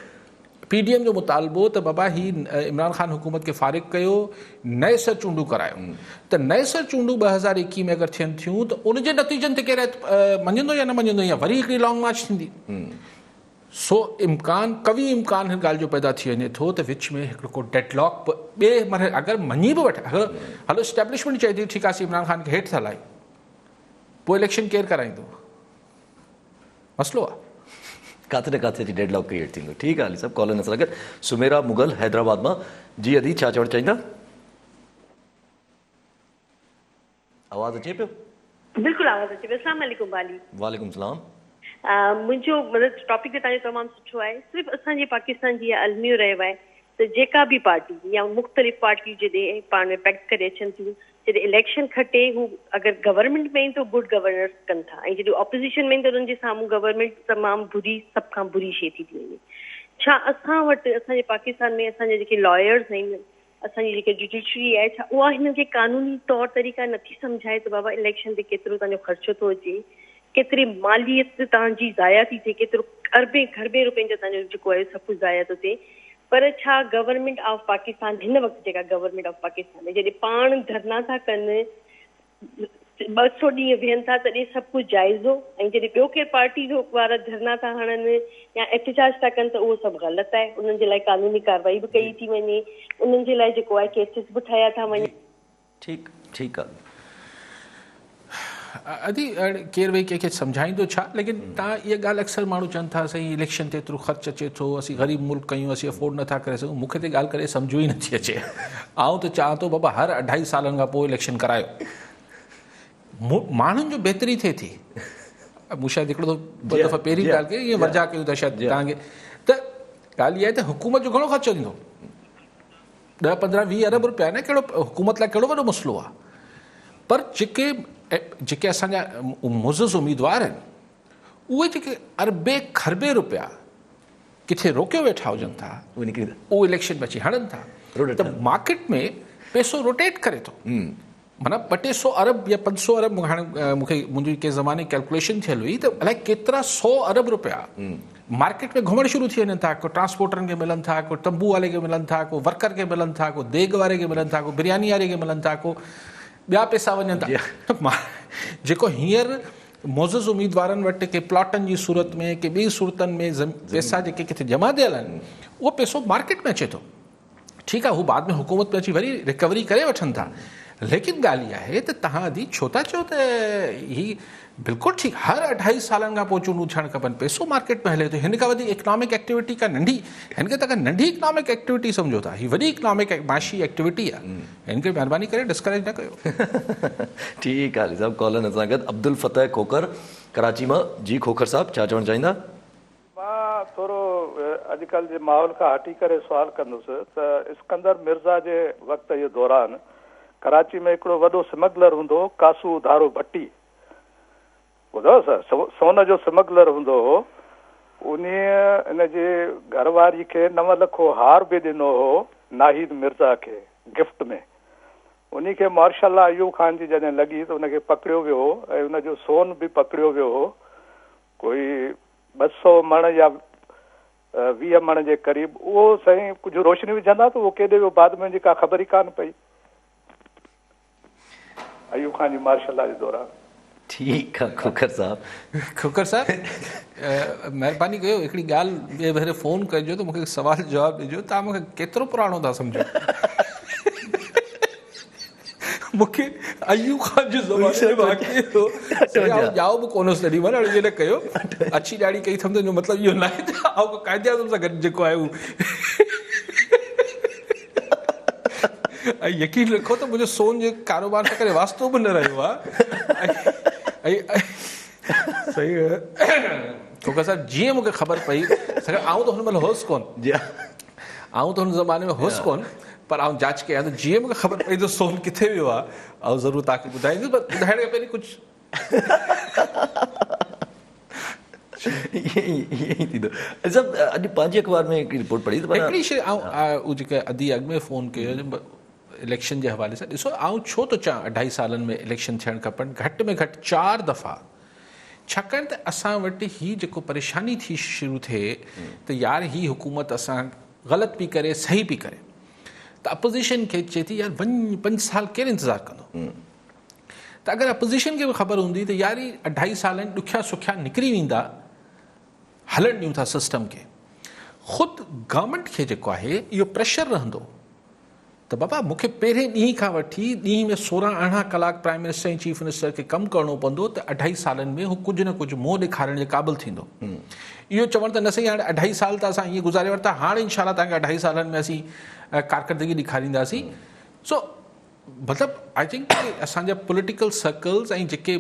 Speaker 2: PDM जो मुतालबो त बाबा ही इमरान ख़ान हुकूमत खे फ़ारिग कयो, नए सर चूंडूं करायो, त नए सर चूंडूं 2021 में अगरि थियनि थियूं त उनजे नतीजनि ते केरु मञंदो या न मञंदो, या वरी हिकिड़ी लॉन्ग मार्च थींदी। सो इम्कान, कवी इम्कान हिन ॻाल्हि जो पैदा थी वञे थो त विच में हिकिड़ो को डेडलॉक ॿिए मरहले अगरि मञी बि वठे, हलो इस्टेब्लिशमेंट चए थी ठीकु आहे इमरान ख़ान खे हेठि था लाहियूं, पोइ इलेक्शन केरु कराईंदो? मसइलो आहे
Speaker 1: किथे न किथे डेडलॉक क्रिएट थींदो। ठीकु आहे, सभु कॉल न सां गॾु सुमेरा मुगल हैदराबाद मां। जी अदी छा चवणु चाहींदा? आवाज़ अचे पियो?
Speaker 8: बिल्कुलु आवाज़ अचे पियो। अस्सलाम वालेकुम वाली।
Speaker 1: वालेकुम सलाम।
Speaker 8: मुंहिंजो मतिलबु टॉपिक त तव्हांजो तमामु सुठो आहे। सिर्फ़ु असांजे पाकिस्तान जी अलमियो रहियो आहे त जेका बि पार्टी या मुख़्तलिफ़ पार्टियूं जॾहिं पाण में पैक्ट करे अचनि थियूं, जॾहिं इलेक्शन खटे हू अगरि गवर्नमेंट में त गुड गवर्नेंस कनि था, ऐं जॾहिं ऑपोज़िशन में त उन्हनि जे साम्हूं गवर्नमेंट तमामु बुरी, सभ खां बुरी शइ थी वञे। छा असां वटि असांजे पाकिस्तान में असांजे जेके लॉयर्स आहिनि, असांजी जेके जुडिशरी आहे, छा उहा हिन खे कानूनी तौर तरीक़ा नथी सम्झाए त बाबा इलेक्शन ते केतिरो तव्हांजो ख़र्चो थो अचे, केतिरी मालियत तव्हांजी ज़ाया थी थिए, केतिरो खरबे रुपयनि जो तव्हांजो जेको आहे सभु कुझु ज़ाया थो थिए। पर छा गवर्नमेंट ऑफ पाकिस्तान हिन वक़्तु जेका गवर्नमेंट ऑफ पाकिस्तान जॾहिं पाण धरना था कनि, 200 ॾींहं वेहनि था, तॾहिं सभु कुझु जाइज़ो, ऐं जॾहिं ॿियो केरु पार्टी वारा धरना था हणनि या एहतजाज था कनि त उहो सभु ग़लति आहे। उन्हनि जे लाइ कानूनी कार्रवाई बि कई थी वञे, उन्हनि जे लाइ जेको आहे केसिस बि ठाहिया था वञनि।
Speaker 1: ठीकु आहे।
Speaker 2: अदी केरु वेही कंहिंखे सम्झाईंदो छा, लेकिन तव्हां इहा ॻाल्हि अक्सर माण्हू चवनि था साईं इलेक्शन ते एतिरो ख़र्चु अचे थो, असीं ग़रीब मुल्क कयूं, असीं अफोर्ड नथा करे सघूं। मूंखे त ॻाल्हि करे सम्झो ई नथी अचे। आउं त चाहियां थो बाबा हर 2.5 सालनि खां पोइ इलेक्शन करायो, माण्हुनि जो बहितरी थिए थी। मूं शायदि हिकिड़ो ॿ दफ़ा पहिरीं ॻाल्हि कई, ईअं वर्जा कयूं था शायदि तव्हांखे, त ॻाल्हि इहा आहे त हुकूमत जो घणो ख़र्चो थींदो, 10, 15, 20 अरब रुपया न, कहिड़ो हुकूमत लाइ कहिड़ो वॾो मसइलो आहे। पर जेके असांजा मुज़िज़ उम्मीदवार आहिनि, उहे जेके अरबे खरबे रुपया किथे रोकियो वेठा हुजनि था, उहे इलेक्शन में अची हणनि था, त मार्केट में पैसो रोटेट करे थो। माना 200 अरब या 500 अरब, हाणे मूंखे मुंहिंजी कंहिं ज़माने कैलकुलेशन थियल हुई त अलाए केतिरा 100 अरब रुपया मार्केट में घुमणु शुरू थी वञनि था। को ट्रांसपोर्टरनि खे मिलनि था, को तंबू वारे खे मिलनि था, को वर्कर खे मिलनि था, को देग वारे खे मिलनि था, को बिरयानी वारे खे मिलनि था, को ॿिया पैसा वञनि था। जेको हींअर मोज़िज़ उम्मीदवारनि वटि के प्लॉटनि जी सूरत में, के ॿी सूरतनि में पैसा जेके किथे जमा थियल आहिनि, उहो पैसो मार्केट में अचे थो। ठीकु आहे, हू बाद में हुकूमत में अची वरी रिकवरी करे वठनि था, लेकिन ॻाल्हि इहा आहे त तव्हां अदी छो था चओ त ही बिल्कुलु ठीकु हर 2.5 सालनि खां पोइ चूंडूं थियणु खपनि पैसो मार्केट में हले थो हिन खां वधीक इकनॉमिक एक्टिविटी का नंढी हिन खे तव्हां नंढी इकनॉमिक एक्टिविटी सम्झो था ही वॾी इकनॉमिक माशी एक्टिविटी आहे हिन खे महिरबानी करे डिस्करेज न कयो
Speaker 1: ठीकु आहे साहब कॉलर असां गॾु अब्दुल फतेह खोखर कराची मां जी खोखर साहब छा चवणु चाहींदा
Speaker 9: मां थोरो अॼुकल्ह जे माहौल खां हटी करे सुवाल कंदुसि त इस्कंदर मिर्ज़ा जे वक़्त जे दौरान कराची में हिकिड़ो वॾो स्मगलर हूंदो हो कासू धारो भट्टी ॿुधो सर सोन जो स्मगलर हूंदो हो उन जे घरवारी खे 9 लख हार बि ॾिनो हो नाहिद मिर्ज़ा खे गिफ्ट में उन खे मार्शल अयूब ख़ान जी जॾहिं लॻी त उनखे पकड़ियो वियो हो ऐं उनजो सोन बि पकड़ियो वियो हो कोई 200 मण या 20 मण जे क़रीब उहो साईं कुझु रोशनी विझंदा त उहो केॾे वियो बाद में जेका ख़बर ई कान पई अयूब ख़ान जी मार्शल जे दौरान
Speaker 1: ठीकु आहे खोखर साहब
Speaker 2: महिरबानी कयो हिकिड़ी ॻाल्हि ॿिए भेरे फ़ोन कजो त मूंखे सवाल जवाबु ॾिजो तव्हां मूंखे केतिरो पुराणो था सम्झो मूंखे अयूब ख़ान जो ज़माने में वाक़ई थो ॼाओ बि कोन होसि तॾहिं महिल हाणे जॾहिं कयो अछी ॾाढ़ी कई सम्झो जो मतिलबु इहो न आहे त क़ाइदे आज़म सां गॾु जेको आहे उहो ऐं यकीन रखो त मुंहिंजो सोन जे कारोबार सां करे वास्तो बि न रहियो आहे सही खोखर साहब जीअं मूंखे ख़बर पई आऊं त हुन महिल होसि कोन आऊं त हुन ज़माने में होसि कोन पर आऊं जांच कयां त जीअं मूंखे ख़बर पई त सोन किथे वियो आहे ऐं ज़रूरु तव्हांखे ॿुधाईंदुसि पर ॿुधाइण खां पहिरीं कुझु
Speaker 1: ईअं ई थींदो अॼु पंहिंजे अख़बार में हिकिड़ी रिपोर्ट पढ़ी
Speaker 2: हिकिड़ी शइ उहो जेके अधी अॻु में फ़ोन कयो इलेक्शन जे हवाले सां ॾिसो आऊं छो थो चवां 2.5 सालनि में इलेक्शन थियणु खपनि घटि में घटि 4 दफ़ा छाकाणि त असां वटि हीअ जेको परेशानी थी शुरू थिए त यार हीअ हुकूमत असां ग़लति पई करे सही पई करे त अपोज़िशन खे चए थी यार वञ 5 साल केरु इंतज़ारु कंदो त अगरि अपोज़िशन खे बि ख़बर हूंदी त यार ही 2.5 साल आहिनि ॾुखिया सुखिया निकिरी वेंदा हलणु ॾियूं था सिस्टम खे ख़ुदि गवर्नमेंट खे जेको आहे इहो प्रेशर रहंदो त बाबा मूंखे पहिरें ॾींहं खां वठी ॾींहं में 16-18 कलाक प्राइम मिनिस्टर ऐं चीफ मिनिस्टर खे कमु करिणो पवंदो त 2.5 सालनि में हू कुझु न कुझु मुंहुं ॾेखारण जे क़ाबिल थींदो इहो चवणु त न सही हाणे 2.5 साल त असां ईअं गुज़ारे वरिता हाणे इनशाला तव्हांखे 2.5 सालनि में असीं कारकर्दगी ॾेखारींदासीं सो मतिलबु आई थिंक असांजा पॉलिटिकल सर्कल्स ऐं जेके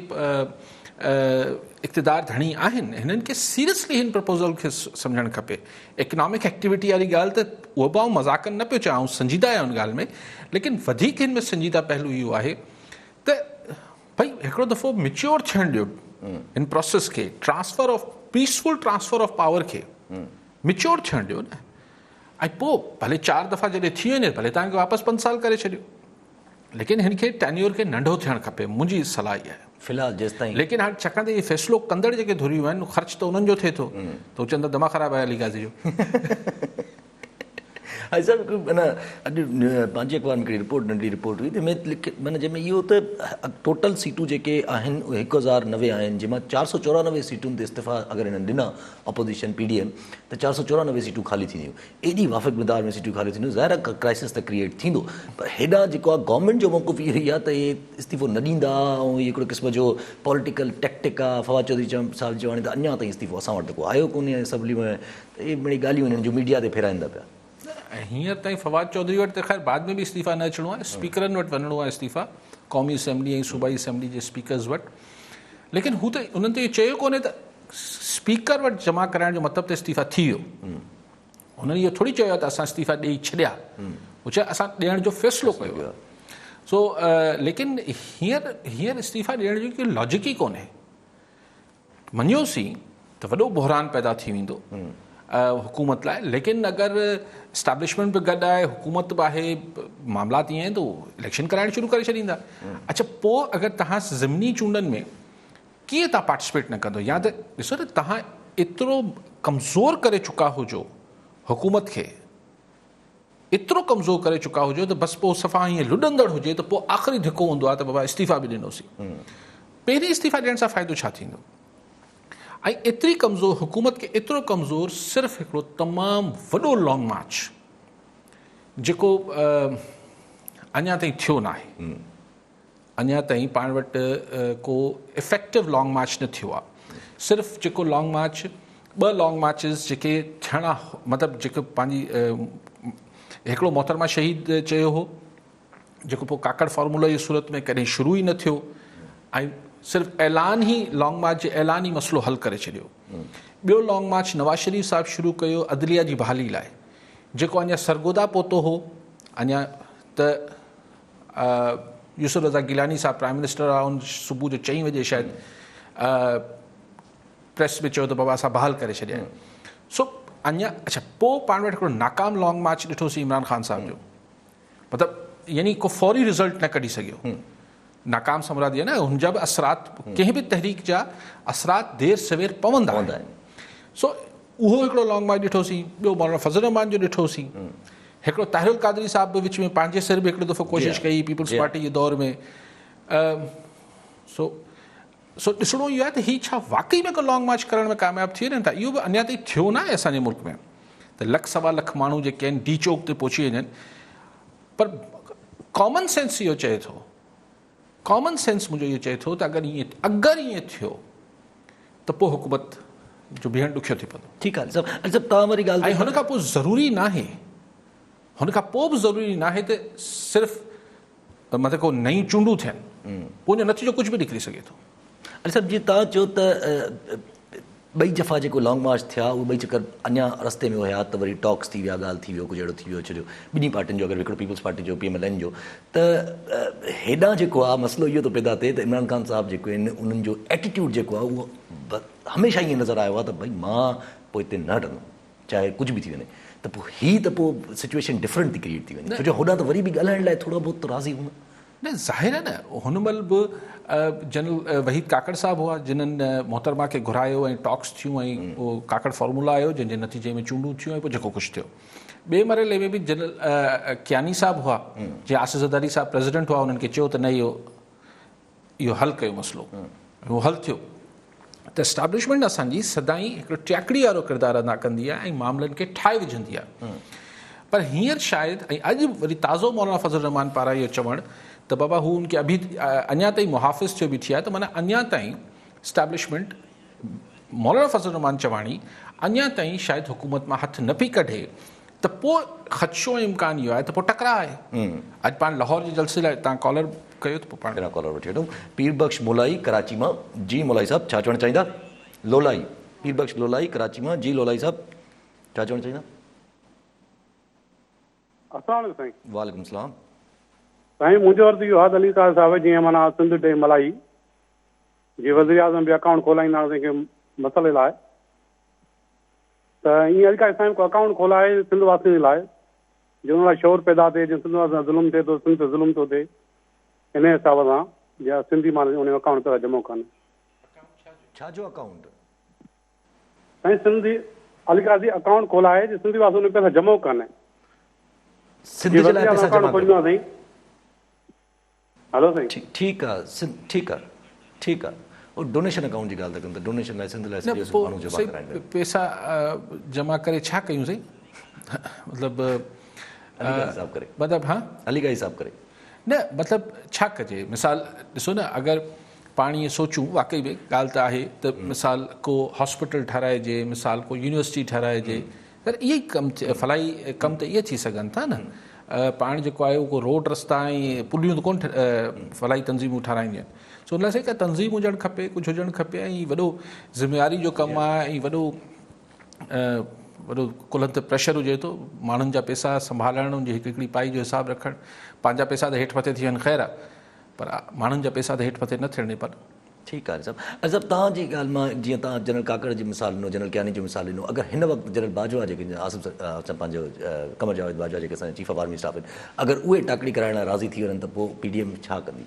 Speaker 2: इक़्तिदार धणी आहिनि हिननि खे सीरियसली हिन प्रपोज़ल खे सम्झणु खपे इकनॉमिक एक्टिविटी वारी ॻाल्हि त उहो बि आऊं मज़ाक़नि न पियो चवां संजीदा आहे उन ॻाल्हि में लेकिन वधीक हिन में संजीदा पहलू इहो आहे त भई हिकिड़ो दफ़ो मिच्योर थियणु ॾियो हिन प्रोसेस खे पीसफुल ट्रांसफर ऑफ पावर खे मिच्योर थियणु ॾियो न ऐं पोइ भले 4 दफ़ा जॾहिं थी वञे भले तव्हांखे वापसि 5 साल करे छॾियो लेकिन हिन खे टेन्योर खे नंढो थियणु खपे मुंहिंजी सलाह इहा आहे
Speaker 1: फ़िलहाल जेसिताईं
Speaker 2: लेकिन हाणे छाकाणि त इहे फ़ैसिलो कंदड़ जेके धुरियूं आहिनि ख़र्च त उन्हनि जो थिए थो त उहो चवनि था दमा ख़राबु आहे अली गाज़ी जो
Speaker 1: हाणे साहिबु माना अॼु पंहिंजे अख़बार में हिकिड़ी रिपोर्ट नंढी रिपोर्ट हुई जंहिंमें माना जंहिंमें इहो त टोटल सीटूं जेके आहिनि उहे 1090 आहिनि जंहिंमां 494 सीटुनि ते इस्तीफ़ा अगरि हिननि ॾिना अपोज़िशन PDM त 494 सीटूं ख़ाली थींदियूं एॾी वाफ़िक मिक़दार में सीटूं ख़ाली थींदियूं ज़ाहिर आहे क्राइसिस त क्रिएट थींदो पर हेॾा जेको आहे गवर्नमेंट जो मौक़िफ़ इहो ई आहे त इहे इस्तीफ़ो न ॾींदा ऐं इहे हिकिड़ो क़िस्म जो पॉलिटिकल टैक्टिक आहे फवाद चौधरी साहिब चयो हाणे त अञा ताईं इस्तीफ़ो असां वटि त को आयो कोन्हे असैम्बली में त इहे मिड़ी ॻाल्हियूं हिननि जो मीडिया ते फेराइनि था पिया
Speaker 2: हींअर ताईं फवाद चौधरी वटि त ख़ैर बाद में बि इस्तीफ़ा न अचिणो आहे स्पीकरनि वटि वञिणो आहे इस्तीफ़ा क़ौमी असेंबली ऐं सूबाई असेंबली जे स्पीकर्स वटि लेकिन हू त उन्हनि ते इहो चयो कोन्हे त स्पीकर वटि जमा कराइण जो मतिलबु त इस्तीफ़ा थी वियो हुननि इहो थोरी चयो आहे त असां इस्तीफ़ा ॾेई छॾिया हू चयो असां ॾियण जो फ़ैसिलो कयो आहे सो लेकिन हींअर इस्तीफ़ा ॾियण जो कोई लॉजिक ई कोन्हे मञियोसीं त वॾो बहिरान पैदा थी वेंदो हुकूमत लाइ लेकिन अगरि इस्टेब्लिशमेंट बि गॾु आहे हुकूमत बि आहे मामलात ईअं आहिनि त उहो इलेक्शन कराइणु शुरू करे छॾींदा अच्छा पोइ अगरि तव्हां ज़मीनी चूंडनि में कीअं तव्हां पार्टिसिपेट न कंदो या त ॾिसो त तव्हां एतिरो कमज़ोर करे चुका हुजो हुकूमत खे एतिरो कमज़ोर करे चुका हुजो त बसि पोइ सफ़ा हीअं लुॾंदड़ हुजे त पोइ आख़िरी धिको हूंदो आहे त बाबा इस्तीफ़ा बि ॾिनोसीं पहिरीं इस्तीफ़ा ॾियण सां फ़ाइदो छा थींदो ऐं एतिरी कमज़ोर हुकूमत खे एतिरो कमज़ोर सिर्फ़ु हिकिड़ो तमामु वॾो लॉन्ग मार्च जेको अञा ताईं थियो न आहे अञा ताईं पाण वटि को इफेक्टिव लॉन्ग मार्च न थियो आहे। सिर्फ़ु जेको लॉन्ग मार्च 2 लॉन्ग मार्चिस जेके थियणा मतिलबु जेके पंहिंजी हिकिड़ो मोहतरमा शहीद चयो हो जेको पोइ काकड़ फॉर्मूला जी सूरत में कॾहिं शुरू ई न थियो ऐं सिर्फ़ु ऐलान ई लॉन्ग मार्च जे ऐलान ई मसइलो हल करे छॾियो। ॿियो लॉन्ग मार्च नवाज़ शरीफ़ साहिबु शुरू कयो अदलिया जी बहाली लाइ, जेको अञा सरगोदा पहुतो हो। अञा त यूसुफ रज़ा गिलानी साहिबु प्राइम मिनिस्टर आहे, उन सुबुह जो 4 बजे शायदि प्रेस में चयो त बाबा असां बहाल करे छॾिया आहिनि। सो अञा अच्छा पोइ पाण वटि हिकिड़ो नाकाम लॉन्ग मार्च ॾिठोसीं इमरान ख़ान साहिब जो, मतिलबु यानी को फौरी रिज़ल्ट न कढी सघियो। नाकाम सां मुराद आहे न हुनजा बि असरात कंहिं बि तहरीक जा असरात देरि सवेर पवंदा आहिनि। सो उहो हिकिड़ो लॉन्ग मार्च ॾिठोसीं। ॿियो मौलाना फज़ल रहमान जो ॾिठोसीं। हिकिड़ो ताहिरुल कादरी साहिब बि विच में पंहिंजे सिर बि हिकिड़ो दफ़ो कोशिशि कई पीपल्स पार्टी जे दौर में। सो ॾिसणो इहो आहे त हीउ छा वाक़ई में को लॉन्ग मार्च करण में कामयाबु थी वञनि था। इहो बि अञा ताईं थियो न आहे असांजे मुल्क में त 1.25 लख माण्हू जेके आहिनि डी चौक ते पहुची वञनि। पर कॉमन सेंस इहो चए थो, कॉमन सेंस मुंहिंजो इहो चए थो त अगरि ईअं थियो त पोइ हुकूमत जो बीहणु ॾुखियो थी पवंदो।
Speaker 1: ठीकु आहे सभु तव्हां वरी ॻाल्हि
Speaker 2: ऐं हुन खां पोइ ज़रूरी न आहे, हुन खां पोइ बि ज़रूरी न आहे त सिर्फ़ु मतिलबु को नयूं चूंडूं थियनि, पोइ उनजो नतीजो कुझु बि निकिरी सघे थो।
Speaker 1: सभु जीअं तव्हां चयो त 2 दफ़ा जेको लॉन्ग मार्च थिया उहे 2 चकर अञा रस्ते में हुया त वरी टॉक्स थी विया, ॻाल्हि थी वियो, कुझु अहिड़ो थी वियो छो जो ॿिन्ही पार्टियुनि जो अगरि हिकिड़ो पीपल्स पार्टी जो PMLN जो त हेॾां जेको आहे मसइलो इहो थो पैदा थिए त इमरान ख़ान साहिबु जेको आहिनि उन्हनि जो एटीट्यूड जेको आहे उहो हमेशह ईअं नज़र आयो आहे त भई मां पोइ हिते न हटंदुमि चाहे कुझु बि थी वञे। त पोइ सिचुएशन डिफरेंट थी क्रिएट थी वञे छो जो होॾां त वरी बि ॻाल्हाइण लाइ थोरो बहुत राज़ी हूंदा
Speaker 2: न। ज़ाहिर आहे न हुन महिल बि जनरल वहीद काकड़ साहिबु हुआ जिन्हनि मोहतरमा खे घुरायो ऐं टॉक्स थियूं ऐं उहो काकड़ फॉर्मूला आयो जंहिंजे नतीजे में चूंडूं थियूं ऐं पोइ जेको कुझु थियो। ॿिए मरहले में बि जनरल कियानी साहिबु हुआ जीअं आसिफ़ ज़रदारी साहिबु प्रेसिडेंट हुआ, उन्हनि खे चयो त न इहो हल कयो मसइलो, उहो हल थियो। त एस्टाब्लिशमेंट असांजी सदाईं हिकिड़ो ट्याकड़ी वारो किरदारु अदा कंदी आहे ऐं मामलनि खे ठाहे विझंदी आहे। पर हींअर शायदि ऐं अॼु वरी ताज़ो मौलाना फज़ल रहमान पारां इहो चवणु त बाबा हू उनखे अञा ताईं मुहाफ़िज़ थियो बि थी आहे त माना अञा ताईं एस्टाब्लिशमेंट मौलाना फज़ल रहमान चवाणी अञा ताईं शायदि हुकूमत मां हथु न पई कढे त पोइ ख़दशो ऐं इम्कान इहो आहे त पोइ टकराउ आहे। अॼु पाण लाहौर जे जलसे लाइ तव्हां कॉलर कयो त पोइ पाण
Speaker 1: कॉलर वठी वठूं। पीरबख्श लोलाई कराची मां। जी लोलाई साहिबु छा चवणु चाहींदा? लोलाई पीरबख्श लोलाई कराची मां। जी लोलाई साहिबु छा चवणु चाहींदा?
Speaker 10: अस्सलाम साईं।
Speaker 1: वालेकुम सलाम
Speaker 10: साईं, मुंहिंजो अर्ज़ु इहो आहे अली ख़ान साहिब जीअं माना सिंध डे मलाई जीअं वज़ीर आज़म बि अकाउंट खोलाईंदासीं कंहिं मसइले लाइ त ईअं अली ख़ान साहिब को अकाउंट खोलाए सिंध वासियुनि जे लाइ जो हुन लाइ शोर पैदा थिए, जीअं सिंध वासियुनि सां ज़ुल्म थिए थो, सिंध ते ज़ुल्म थो थिए, इन हिसाब सां या सिंधी माण्हू उन अकाउंट ते जमा कनि।
Speaker 1: छा जो अकाउंट?
Speaker 10: साईं सिंधी अली ख़ान जी अकाउंट खोलाए सिंधी वासी उन पैसा जमा कनि।
Speaker 1: सिंध जे लाइ पैसा जमा
Speaker 10: कनि। हलो साईं
Speaker 1: ठीकु आहे ठीकु आहे ठीकु आहे। और डोनेशन अकाउंट जी ॻाल्हि था कनि त डोनेशन लाइ सिंध लाइ माण्हू जमा कराईंदा
Speaker 2: पैसा जमा करे छा कयूं साईं? मतिलबु हा
Speaker 1: अली का हिसाब करे
Speaker 2: न मतिलबु छा कजे? मिसाल ॾिसो न अगरि पाण ईअं सोचूं वाक़ई में ॻाल्हि त आहे त मिसाल को हॉस्पिटल ठाराइजे, मिसाल को यूनिवर्सिटी ठाराइजे, पर इहे ई कमु फलाई कमु त इहे थी सघनि था न। पाण जेको आहे उहो रोड रस्ता ऐं पुलियूं त कोन फलाई तंज़ीमूं ठाराईंदियूं आहिनि। सो हुन लाइ का तंज़ीम हुजणु खपे, कुझु हुजणु खपे ऐं वॾो ज़िम्मेवारी जो कमु आहे ऐं वॾो कुलनि ते प्रेशर हुजे थो। माण्हुनि जा पैसा संभालण हुनजी हिकिड़ी पाई जो हिसाबु रखणु। पंहिंजा पैसा त हेठि मथे थी वञनि ख़ैरु आहे, पर माण्हुनि जा पैसा त हेठि मथे न थियण पर
Speaker 1: ठीकु आहे सभु तव्हांजी ॻाल्हि मां जीअं तव्हां जनरल काकड़ जी मिसाल ॾिनो, जनरल कियानी जी मिसाल ॾिनो, अगरि हिन वक़्तु जनरल बाजवा जेके आसिफ़ पंहिंजो कमर जावेद बाजवा जेके असांजा चीफ ऑफ आर्मी स्टाफ आहिनि, अगरि उहे टाकड़ी कराइण लाइ राज़ी थी वञनि त पोइ PDM छा कंदी?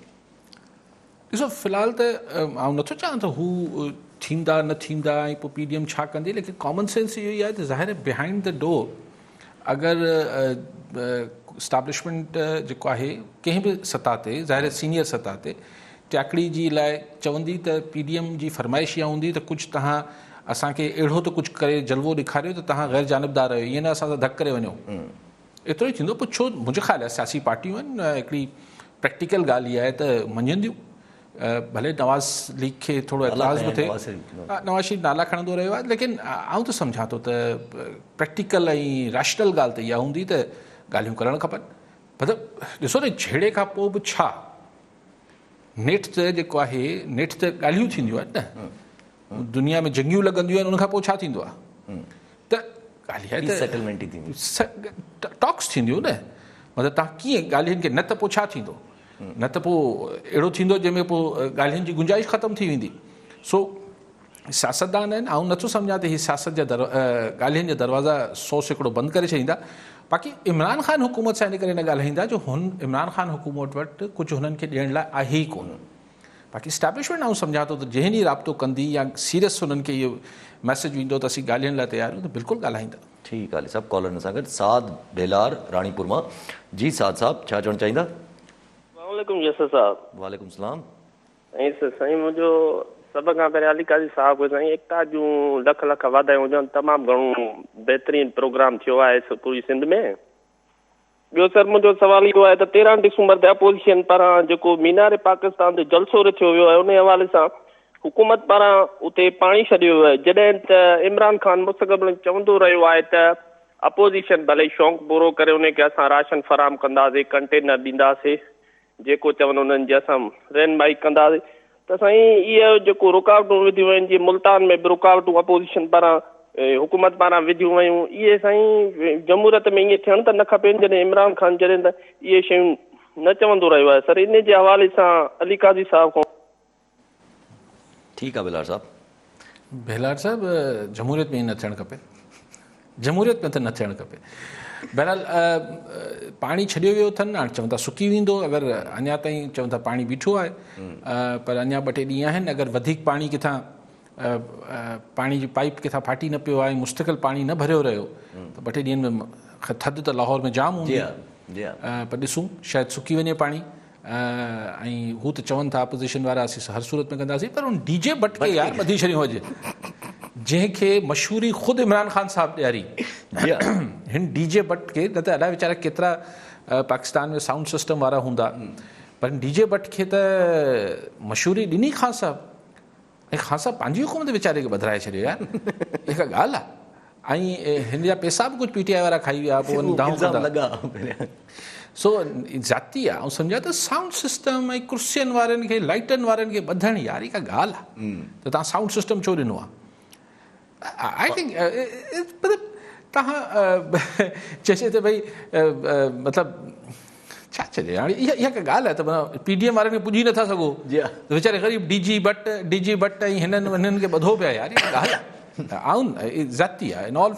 Speaker 2: ॾिसो फ़िलहालु त आउं नथो चाहियां त हू थींदा न थींदा ऐं पोइ PDM छा कंदी, लेकिन कॉमन सेंस इहो ई आहे त ज़ाहिर बिहाइंड द डोर अगरि इस्टाब्लिशमेंट जेको आहे कंहिं बि सतह ते ज़ाहिर सीनियर सतह ते टाकड़ी जी लाइ चवंदी त PDM जी फरमाइश इहा हूंदी त कुझु तव्हां असांखे अहिड़ो त कुझु करे जलवो ॾेखारियो त तव्हां ग़ैर जानबदार आहियो, ईअं न असां सां धक करे वञो, एतिरो ई थींदो। पोइ छो मुंहिंजो ख़्यालु आहे सियासी पार्टियूं आहिनि, हिकिड़ी प्रैक्टिकल ॻाल्हि इहा आहे त मञंदियूं भले नवाज़ लीग खे थोरो एतराज़ बि थिए, नवाज़ शरीफ़ नाला खणंदो रहियो आहे, लेकिन आउं त सम्झां थो त प्रैक्टिकल ऐं रैशनल ॻाल्हि त इहा हूंदी त ॻाल्हियूं करणु खपनि। मतिलबु ॾिसो न, झेड़े खां पोइ बि छा नेठ त जेको आहे, नेठ त ॻाल्हियूं थींदियूं आहिनि न, दुनिया में जंगियूं लॻंदियूं आहिनि, उनखां पोइ छा थींदो आहे त ॻाल्हि आहे त
Speaker 1: सेटलमेंट ई थींदी,
Speaker 2: टॉक्स थींदियूं न। मतिलबु तव्हां कीअं ॻाल्हियुनि खे, न त पोइ छा थींदो, न त पोइ अहिड़ो थींदो जंहिंमें पोइ ॻाल्हियुनि जी गुंजाइश ख़तमु थी वेंदी। सो सियासतदान आहिनि, ऐं नथो सम्झां त हीअ सियासत जा ॻाल्हियुनि जा दरवाज़ा 100% बंदि करे छॾींदा। बाक़ी इमरान ख़ान हुकूमत सां इन करे न ॻाल्हाईंदा जो इमरान ख़ान हुकूमत वटि कुझु हुननि खे ॾियण लाइ आहे ई कोन। बाक़ी स्टैब्लिशमेंट आउं सम्झां थो त जंहिं ॾींहुं राब्तो कंदी या सीरियस हुननि खे इहो मैसेज वेंदो त असीं ॻाल्हाइण लाइ तयारु आहियूं, त बिल्कुलु ॻाल्हाईंदा।
Speaker 1: ठीकु आहे सभु कॉलर सां गॾु साद बेलार राणीपुर मां। जी साद साहब, छा चवणु चाहींदा?
Speaker 11: वालेकुम यसर साहब।
Speaker 1: वालेकुम सलाम।
Speaker 11: ऐं साईं, मुंहिंजो सभ खां पहिरियों अली काज़ी साहब खे साईं एकता जूं लख लख वाधायूं हुजनि। तमामु घणो बहितरीनु प्रोग्राम थियो आहे पूरी सिंध में। ॿियो सर, मुंहिंजो सुवाल इहो आहे त 13 डिसंबर ते अपोज़िशन पारां जेको मीनार पाकिस्तान ते जलसो रखियो वियो आहे, उन हवाले सां हुकूमत पारां उते पाणी छॾियो वियो आहे, जॾहिं त इमरान ख़ान मुस्तक़बिल चवंदो रहियो आहे त अपोज़िशन भले शौक़ु पूरो करे उनखे असां राशन फराहम कंदासीं, कंटेनर ॾींदासीं, जेको चवनि उन्हनि जी असां रहनुमाई कंदासीं। त साईं, इहे जेको रुकावटूं विधियूं आहिनि, जीअं मुल्तान में बि रुकावटूं अपोज़िशन पारां हुकूमत पारां विधियूं वयूं, इहे साईं जमहूरियत में ईअं थियण त न खपेनि, जॾहिं इमरान ख़ान जॾहिं त इहे शयूं न चवंदो रहियो आहे। सर, इन जे हवाले सां अली काज़ी साहब खां।
Speaker 1: ठीकु आहे बेलार साहब।
Speaker 2: बेलार साहब, जमहूरियत में ई न थियणु खपे, जमहूरियत में त न थियणु खपे। बहरहाल पाणी छॾियो वियो अथनि, हाणे चवनि था सुकी वेंदो, अगरि अञा ताईं चवनि था पाणी बीठो आहे, पर अञा 2-3 ॾींहं आहिनि। अगरि वधीक पाणी किथां पाणी जी पाइप किथां फाटी न पियो आहे, मुस्तक़िल पाणी न भरियो रहियो, त 2-3 ॾींहंनि में थधि त लाहौर में जाम हूंदी, पर ॾिसूं शायदि सुकी वञे पाणी। ऐं हू त चवनि था अपोज़िशन वारा असीं हर सूरत में कंदासीं, पर उन डीजे भट्ट खे यार ॿधी छॾियो अॼु, जंहिंखे मशहूरी ख़ुदि इमरान ख़ान साहब ॾियारी। हिन डीजे भट्ट खे, न त अलाए वीचारा केतिरा पाकिस्तान में साउंड सिस्टम वारा हूंदा, पर डीजे भट्ट खे त मशहूरी ॾिनी ख़ान साहब, ऐं ख़ान साहब पंहिंजी हुकूमत वीचारे खे बदिराए छॾियो यार, हिकु ॻाल्हि आहे। ऐं हिन जा पैसा बि कुझु PTI वारा खाई विया, पोइ लॻा। सो ज़ाती आहे। ऐं सम्झा त साउंड सिस्टम ऐं कुर्सियुनि वारनि खे, लाइटनि वारनि खे ॿधण, यार हिकु ॻाल्हि आहे त तव्हां साउंड सिस्टम छो ॾिनो आहे? आई थिंक मतिलबु तव्हां चइजे त भई मतिलबु छा चइजे, हाणे इहा हिकु ॻाल्हि आहे त माना PDM वारनि खे पुॼी नथा सघो, वीचारे ग़रीब DG भट्ट ऐं हिननि खे ॿधो पिया, यार इहा ॻाल्हि आहे। ज़ाती आहे इन ऑल,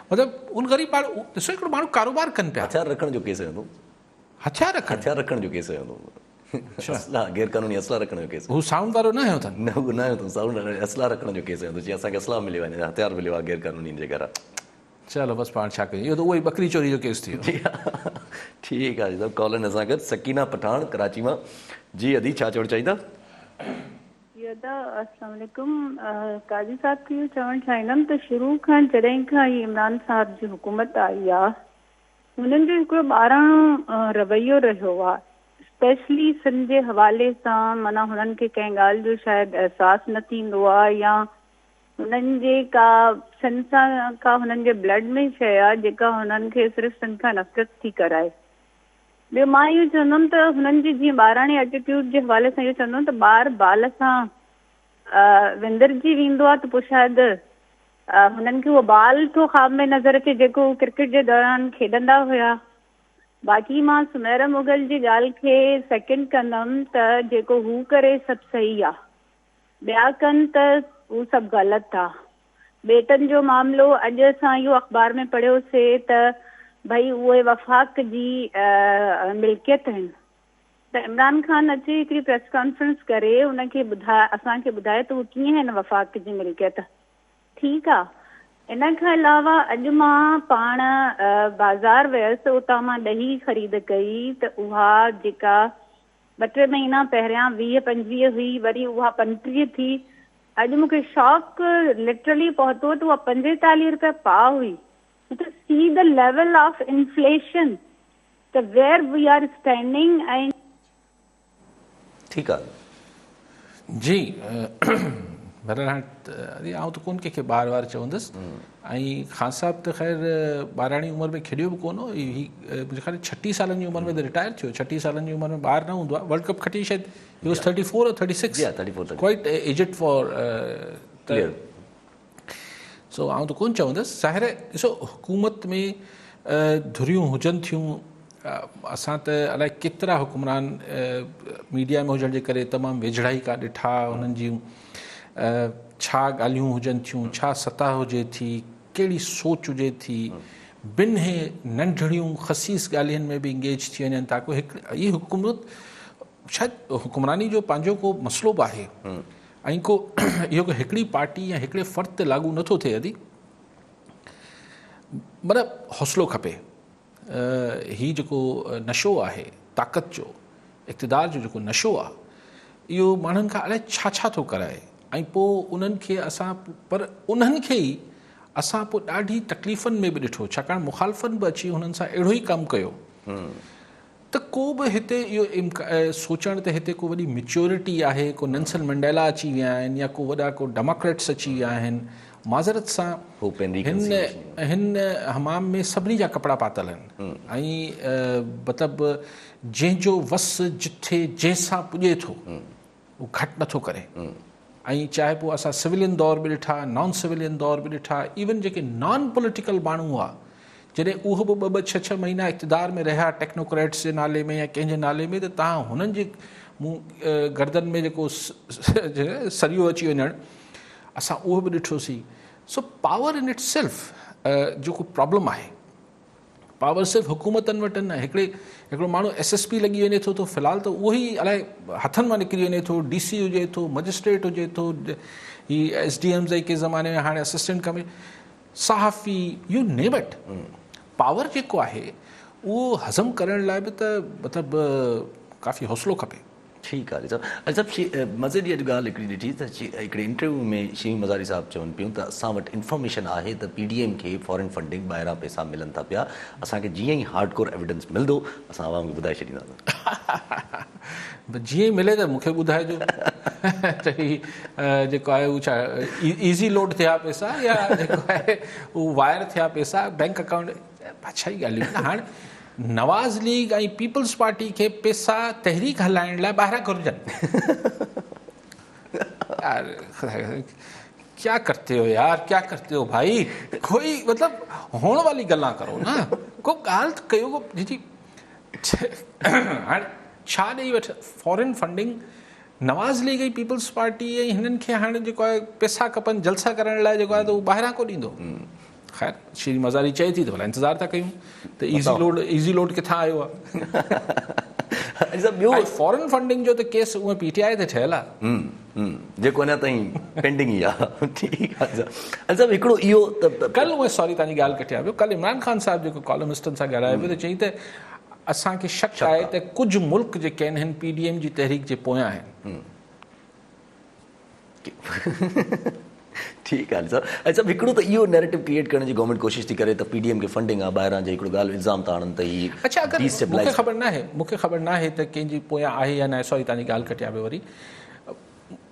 Speaker 2: मतिलबु उन ग़रीब माण्हू, ॾिसो हिकिड़ो माण्हू कारोबार कनि पिया,
Speaker 1: हथियार रखण जो केस हूंदो,
Speaker 2: हथियार रखण
Speaker 1: जो केस हूंदो, गैर कानूनी असला रखण जो केस।
Speaker 2: हू साउंड वारो न हुयो अथनि,
Speaker 1: न हू न हुयो अथनि, साउंड असला रखण जो केस हूंदो, जीअं असांखे असला मिलियो आहे, हथियार मिलियो आहे गैर कानूनी जे घर।
Speaker 2: चलो बसि पाण छा कयूं, इहो त उहो ई बकरी चोरी जो केस थी वियो।
Speaker 1: ठीकु आहे सभु कॉलन असां गॾु। सकीना पठान कराची मां। जी अदी, छा चवणु चाहींदा?
Speaker 12: अस्सलाम वालेकुम। काज़ी साहब खे इहो चवणु चाहींदमि त शुरू खां जॾहिं खां इमरान साहब जी हुकूमत आई आहे, हुननि जो हिकिड़ो ॿाराणो रवैयो रहियो आहे, स्पेशली सिंध जे हवाले सां। माना हुननि खे कंहिं ॻाल्हि जो शायदि अहसासु न थींदो आहे, या हुननि जे का सिंध सां का हुननि जे ब्लड में शइ आहे जेका हुननि खे सिर्फ़ु सिंध खां नफ़रत थी कराए। ॿियो मां इहो चवंदमि त हुननि जी जीअं ॿाराणे एटीट्यूड जे हवाले सां इहो चवंदमि त ॿार बाल सां विंदरजी वेंदो आहे, त पोइ शायदि हुननि खे उहो बाल थो ख़्वाब में नज़र अचे जेको क्रिकेट जे दौरान खेॾंदा हुया। बाक़ी मां सुमेरा मुगल जी ॻाल्हि खे सेकेंड कंदमि त जेको हू करे सभु सही आहे, ॿिया कनि त हू सभु ग़लति आहे। बेटनि जो मामिलो, अॼु असां इहो अख़बार में पढ़ियोसीं त भई उहे वफ़ाक़ जी मिल्कियत आहिनि, त इमरान ख़ान अचे हिकिड़ी प्रेस कॉन्फ्रेंस करे उनखे असांखे ॿुधाए त उहो कीअं आहे न वफ़ाक़ जी मिल्कियत। ठीकु आहे। इन खां अलावा अॼु मां पाण बाज़ार वियसि, उतां मां ॾही ख़रीद कई, त उहा जेका 2-3 महीना पहिरियां 20-25 हुई, वरी उहा 35 थी। अॼु मूंखे शॉक लिटरली पहुतो त उहा 45 रुपया पाव हुई। To see the level of inflation, the where we are standing, and
Speaker 1: ठीकु आहे
Speaker 2: जी बहरहाल हाणे आउं त कोन कंहिंखे बार बार चवंदुसि ऐं ख़ान साहब त ख़ैर ॿारहाणी उमिरि में खेॾियो बि कोन हो मुंहिंजे ख़्याल 36 सालनि जी उमिरि में त रिटायर थियो 36 सालनि जी उमिरि में ॿार न हूंदो आहे वर्ल्ड कप खटी शायदि ही वॉज 34 और 36 क्वाइट एजड फॉर सो आउं त कोन चवंदुसि ज़ाहिर आहे ॾिसो हुकूमत में धुरियूं हुजनि थियूं असां त अलाए केतिरा हुकुमरान मीडिया में हुजण जे करे तमामु वेझड़ाई का ॾिठा हुननि जूं छा ॻाल्हियूं हुजनि थियूं छा सतह हुजे थी कहिड़ी सोच हुजे थी ॿिनि नंढड़ियूं ख़सीस ॻाल्हियुनि में बि इंगेज थी वञनि ताकी हीअ हुकूमत शायदि हुकुमरानी जो पंहिंजो को मसइलो बि आहे ऐं को इहो हिकिड़ी पार्टी या हिकिड़े फ़र्द ते लागू नथो थिए अदी मतिलबु हौसलो खपे हीउ जेको नशो आहे ताक़त जो इक़्तिदार जो जेको नशो आहे इहो माण्हुनि खां अलाए छा छा थो कराए ऐं पोइ उन्हनि खे असां पर उन्हनि खे ई असां पोइ ॾाढी तकलीफ़ुनि में बि ॾिठो छाकाणि मुखालफ़नि बि अची हुननि सां अहिड़ो ई कमु कयो त को बि हिते इहो सोचण त हिते को वॾी मेच्योरिटी आहे को नेल्सन मंडेला अची विया आहिनि या को वॾा को डेमोक्रेट्स अची विया आहिनि माज़रत सां हिन हमाम में सभिनी जा कपिड़ा पातल आहिनि ऐं मतिलबु जंहिंजो वस जिथे जंहिंसां पुॼे थो उहो घटि नथो करे ऐं चाहे पोइ असां सिविलियन दौर बि ॾिठा नॉन सिविलियन दौर बि ॾिठा इवन जेके नॉन पॉलिटिकल माण्हू हुआ जॾहिं उहो बि 2-2 6-6 महीना इक़्तिदार में रहिया टेक्नोक्रेट्स जे नाले में या कंहिंजे नाले में त तव्हां हुननि जे मुंहुं गर्दन में जेको सरियो अची वञणु असां उहो बि ॾिठोसीं so power in it self जेको प्रॉब्लम आहे पावर सिर्फ़ु हुकूमतनि वटि न हिकिड़ो माण्हू SSP लॻी वञे थो त फ़िलहालु त उहो ई अलाए हथनि मां निकिरी वञे थो DC हुजे थो मजिस्ट्रेट हुजे थो ही SDMs के ज़माने में हाणे असिस्टेंट कमिश्नर सहाफ़ी यू नेम इट पावर जेको आहे उहो हज़म करण लाइ बि त मतिलबु काफ़ी हौसलो खपे
Speaker 1: ठीकु आहे सभु मज़े जी अॼु ॻाल्हि हिकिड़ी ॾिठी त हिकिड़े इंटरव्यू में शीम मज़ारी साहब चवनि पियूं त असां वटि इंफॉर्मेशन आहे त PDM खे फॉरेन फंडिंग ॿाहिरां पैसा मिलनि था पिया असांखे जीअं ई हार्डकोर एविडेंस मिलंदो असां आवाम खे ॿुधाए छॾींदासीं
Speaker 2: जीअं ई मिले त मूंखे ॿुधाइजो त हीउ जेको आहे उहो छा ईज़ी लोड थिया पैसा या जेको आहे उहो वायर थिया पैसा बैंक अकाउंट अच्छा ई ॻाल्हियूं न हाणे नवाज़ लीग ऐं पीपल्स पार्टी खे पैसा तहरीक हलाइण लाइ ॿाहिरां घुरिजनि यार क्या करते हो यार क्या करते हो भाई कोई मतलब होने वाली गल्लां करो ना को ॻाल्हि त कयो को जी हाणे छा ॾेई वठ फॉरेन फंडिंग नवाज़ लीग ऐं पीपल्स पार्टी ऐं हिननि खे हाणे जेको आहे पैसा खपनि जलसा करण लाइ जेको आहे त उहो ॿाहिरां को ॾींदो ख़ैर श्री मज़ारी चए थी त भला इंतज़ारु था कयूं त ईज़ी लोड किथां आयो आहे फॉरेन फंडिंग जो त केस उहा PTI ते ठहियल आहे
Speaker 1: जेको अञा ताईं पेंडिंग ई आहे ठीकु आहे सभु हिकिड़ो इहो त
Speaker 2: कल्ह उहे सॉरी तव्हांजी ॻाल्हि कटिया पियो कल्ह इमरान ख़ान साहिबु जेको कॉलमिस्टनि सां ॻाल्हाए पियो त चई त असांखे शक आहे त कुझु मुल्क जेके आहिनि हिन PDM जी तहरीक जे पोयां आहिनि
Speaker 1: ठीकु आहे सर ऐं सभु हिकिड़ो त इहो नैरेटिव क्रिएट करण जी गवर्नमेंट कोशिशि थी करे त PDM खे फंडिंग आहे ॿाहिरां जे हिकिड़ो ॻाल्हि इल्ज़ाम था आणनि त हीअ
Speaker 2: अच्छा अगरि मूंखे ख़बर न आहे त कंहिंजी पोयां आहे या न सॉरी तव्हांजी ॻाल्हि कटिया पियो वरी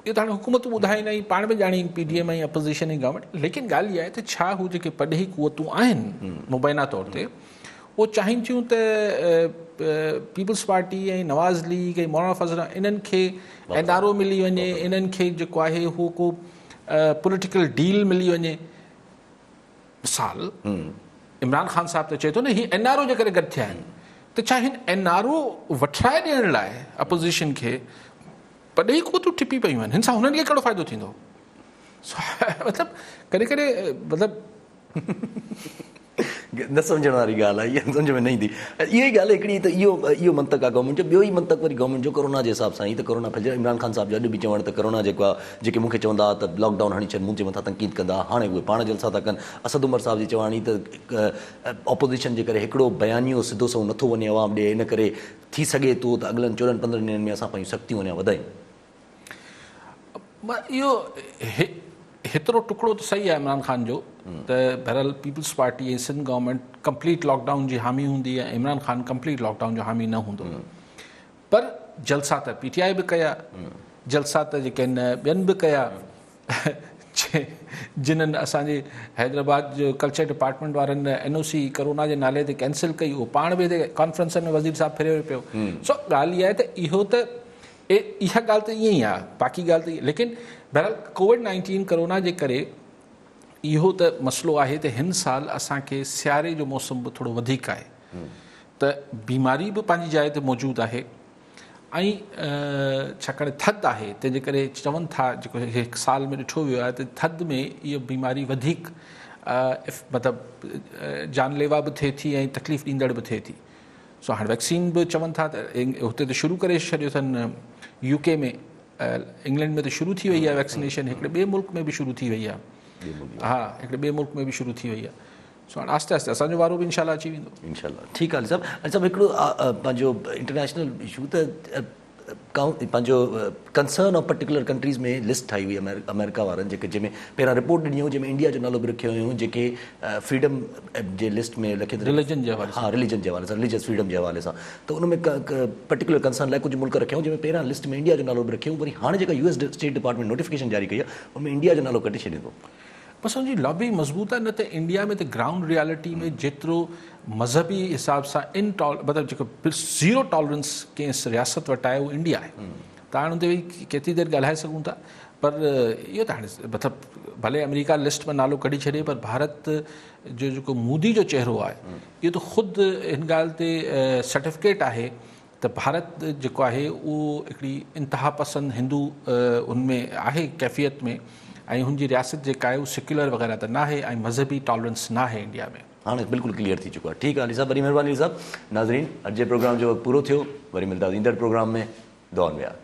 Speaker 2: इहो त हाणे हुकूमतूं ॿुधाईंदा आहिनि पाण बि ॼाणी PDM ऐं अपोज़िशन ऐं गवर्नमेंट लेकिन ॻाल्हि इहा आहे त छा हू जेके पॾेही क़ुवतूं आहिनि मुबैना तौर ते उहो चाहिनि थियूं त पीपल्स पार्टी ऐं नवाज़ लीग ऐं मौलाना फज़ल इन्हनि खे NRO मिली वञे इन्हनि खे जेको आहे हू को पॉलिटिकल डील मिली वञे मिसाल इमरान ख़ान साहिबु त चए थो न हीअ NRO जे करे गॾु थिया आहिनि त छा हिन NRO वठाए ॾियण लाइ अपोज़िशन खे पॾे ई क़ुवतूं टिपी पयूं आहिनि हिन सां हुननि खे कहिड़ो फ़ाइदो थींदो मतिलबु कॾहिं कॾहिं मतिलबु
Speaker 1: न सम्झण वारी ॻाल्हि आहे इहा सम्झ में न ईंदी इहा ई ॻाल्हि हिकिड़ी त इहो मंतक आहे गवर्नमेंट जो ॿियो ई मंतक वरी गवर्नमेंट जो कोरोना जे हिसाब सां ई त कोरोना फैलियो इमरान ख़ान साहिब जो अॼु बि चवण त कोरोना जेको आहे जेके मूंखे चवंदा त लॉकडाउन हणी छॾ मुंहिंजे मथां तनक़ीद कंदा हाणे उहे पाण जलसा था कनि असद उमर साहिब जी चवाणी त ऑपोज़िशन जे करे हिकिड़ो बयानियो सिधो सो नथो वञे अवाम ॾे इन करे थी सघे थो त अॻिलनि 14-15 ॾींहंनि में असां पंहिंजूं सख़्तियूं अञा वधायूं
Speaker 2: इहो हेतिरो टुकड़ो त सही आहे इमरान ख़ान जो त बहरहाल पीपल्स पार्टी ऐं सिंध गवर्नमेंट कंप्लीट लॉकडाउन जी हामी हूंदी ऐं इमरान ख़ान कंप्लीट लॉकडाउन जो हामी न हूंदो पर जलसा त PTI बि कया, जलसा त जेके ॿियनि बि कया, जिन्हनि असांजे हैदराबाद जो कल्चर डिपार्टमेंट वारनि NOC कोरोना जे नाले ते कैंसिल कई, उहो पाण बि हिते कॉन्फ्रेंसनि में वज़ीर साहब फिरे पियो। सो ॻाल्हि इहा आहे त इहो त इहा ॻाल्हि त ईअं ई आहे, बाक़ी ॻाल्हि त लेकिन बहरहाल कोविड-19 कोरोना जे करे इहो त मसइलो आहे त हिन साल असांखे सियारे जो मौसम बि थोरो वधीक आहे, त बीमारी बि पंहिंजी जाइ ते मौजूदु आहे ऐं छाकाणि थधि आहे तंहिंजे करे चवनि था जेको हिकु साल में ॾिठो वियो आहे त थधि में इहा बीमारी वधीक मतिलबु जानलेवा बि थिए थी ऐं तकलीफ़ ॾींदड़ बि थिए थी। सो हाणे वैक्सीन बि चवनि था त हुते त शुरू करे छॾियो अथनि UK में, इंग्लैंड में त शुरू थी वई आहे वैक्सीनेशन, हिकिड़े ॿिए मुल्क में बि शुरू थी वई आहे, हा हिकिड़े ॿिए मुल्क में बि शुरू थी वई आहे। सो हाणे आहिस्ते आहिस्ते असांजो वारो बि इंशाल्लाह अची वेंदो।
Speaker 1: इंशाल्लाह ठीकु आहे सभु हिकिड़ो पंहिंजो इंटरनेशनल इशू त पंहिंजो कंसर्न ऑफ पर्टिकुलर कंट्रीज़ में लिस्ट ठाही हुई अमेरिका वारनि जेके जंहिंमें पहिरां रिपोर्ट ॾिनी हुई जंहिंमें इंडिया जो नालो बि रखियो हुयूं, जेके फ्रीडम जे लिस्ट में लिखे
Speaker 2: रिलीजन जे हवाले
Speaker 1: सां, रिलीजन जे हवाले सां, रिलीजियस फ्रीडम जे हवाले सां, त उन में पर्टिकुलर कंसर्न लाइ कुझु मुल्क रखिया जंहिंमें पहिरां लिस्ट में इंडिया जो नालो बि रखियो, वरी हाणे जेका US स्टेट डिपार्टमेंट नोटिफिकेशन जारी कई आहे उनमें इंडिया जो नालो कटे छॾे थो।
Speaker 2: बसि हुनजी लॉबी मज़बूत आहे, न त इंडिया में त ग्राउंड रियलिटी में जेतिरो मज़हबी हिसाब सां मतिलबु जेको ज़ीरो टॉलरेंस कंहिं रियासत वटि आहे उहो इंडिया आहे। त हाणे हुते वेही केतिरी देरि ॻाल्हाए सघूं था, पर इहो त हाणे मतिलबु भले अमेरिका लिस्ट में नालो कढी छॾे, पर भारत जो जेको मोदी जो चहिरो आहे इहो त ख़ुदि हिन ॻाल्हि ते सर्टिफिकेट आहे त भारत जेको आहे उहो हिकिड़ी इंतिहा पसंद हिंदू उनमें आहे कैफ़ियत में, ऐं हुनजी रियासत जेका आहे उहा सेक्युलर वग़ैरह त न आहे ऐं मज़हबी टॉलरेंस न आहे इंडिया में।
Speaker 1: हाणे बिल्कुलु क्लियर थी चुको आहे। ठीकु आहे अली साहब, वरी महिरबानी साहब। नाज़रीन, अॼु जे प्रोग्राम जो वक़्तु पूरो थियो, वरी मिलंदा ईंदड़ प्रोग्राम में। दुआ में यार।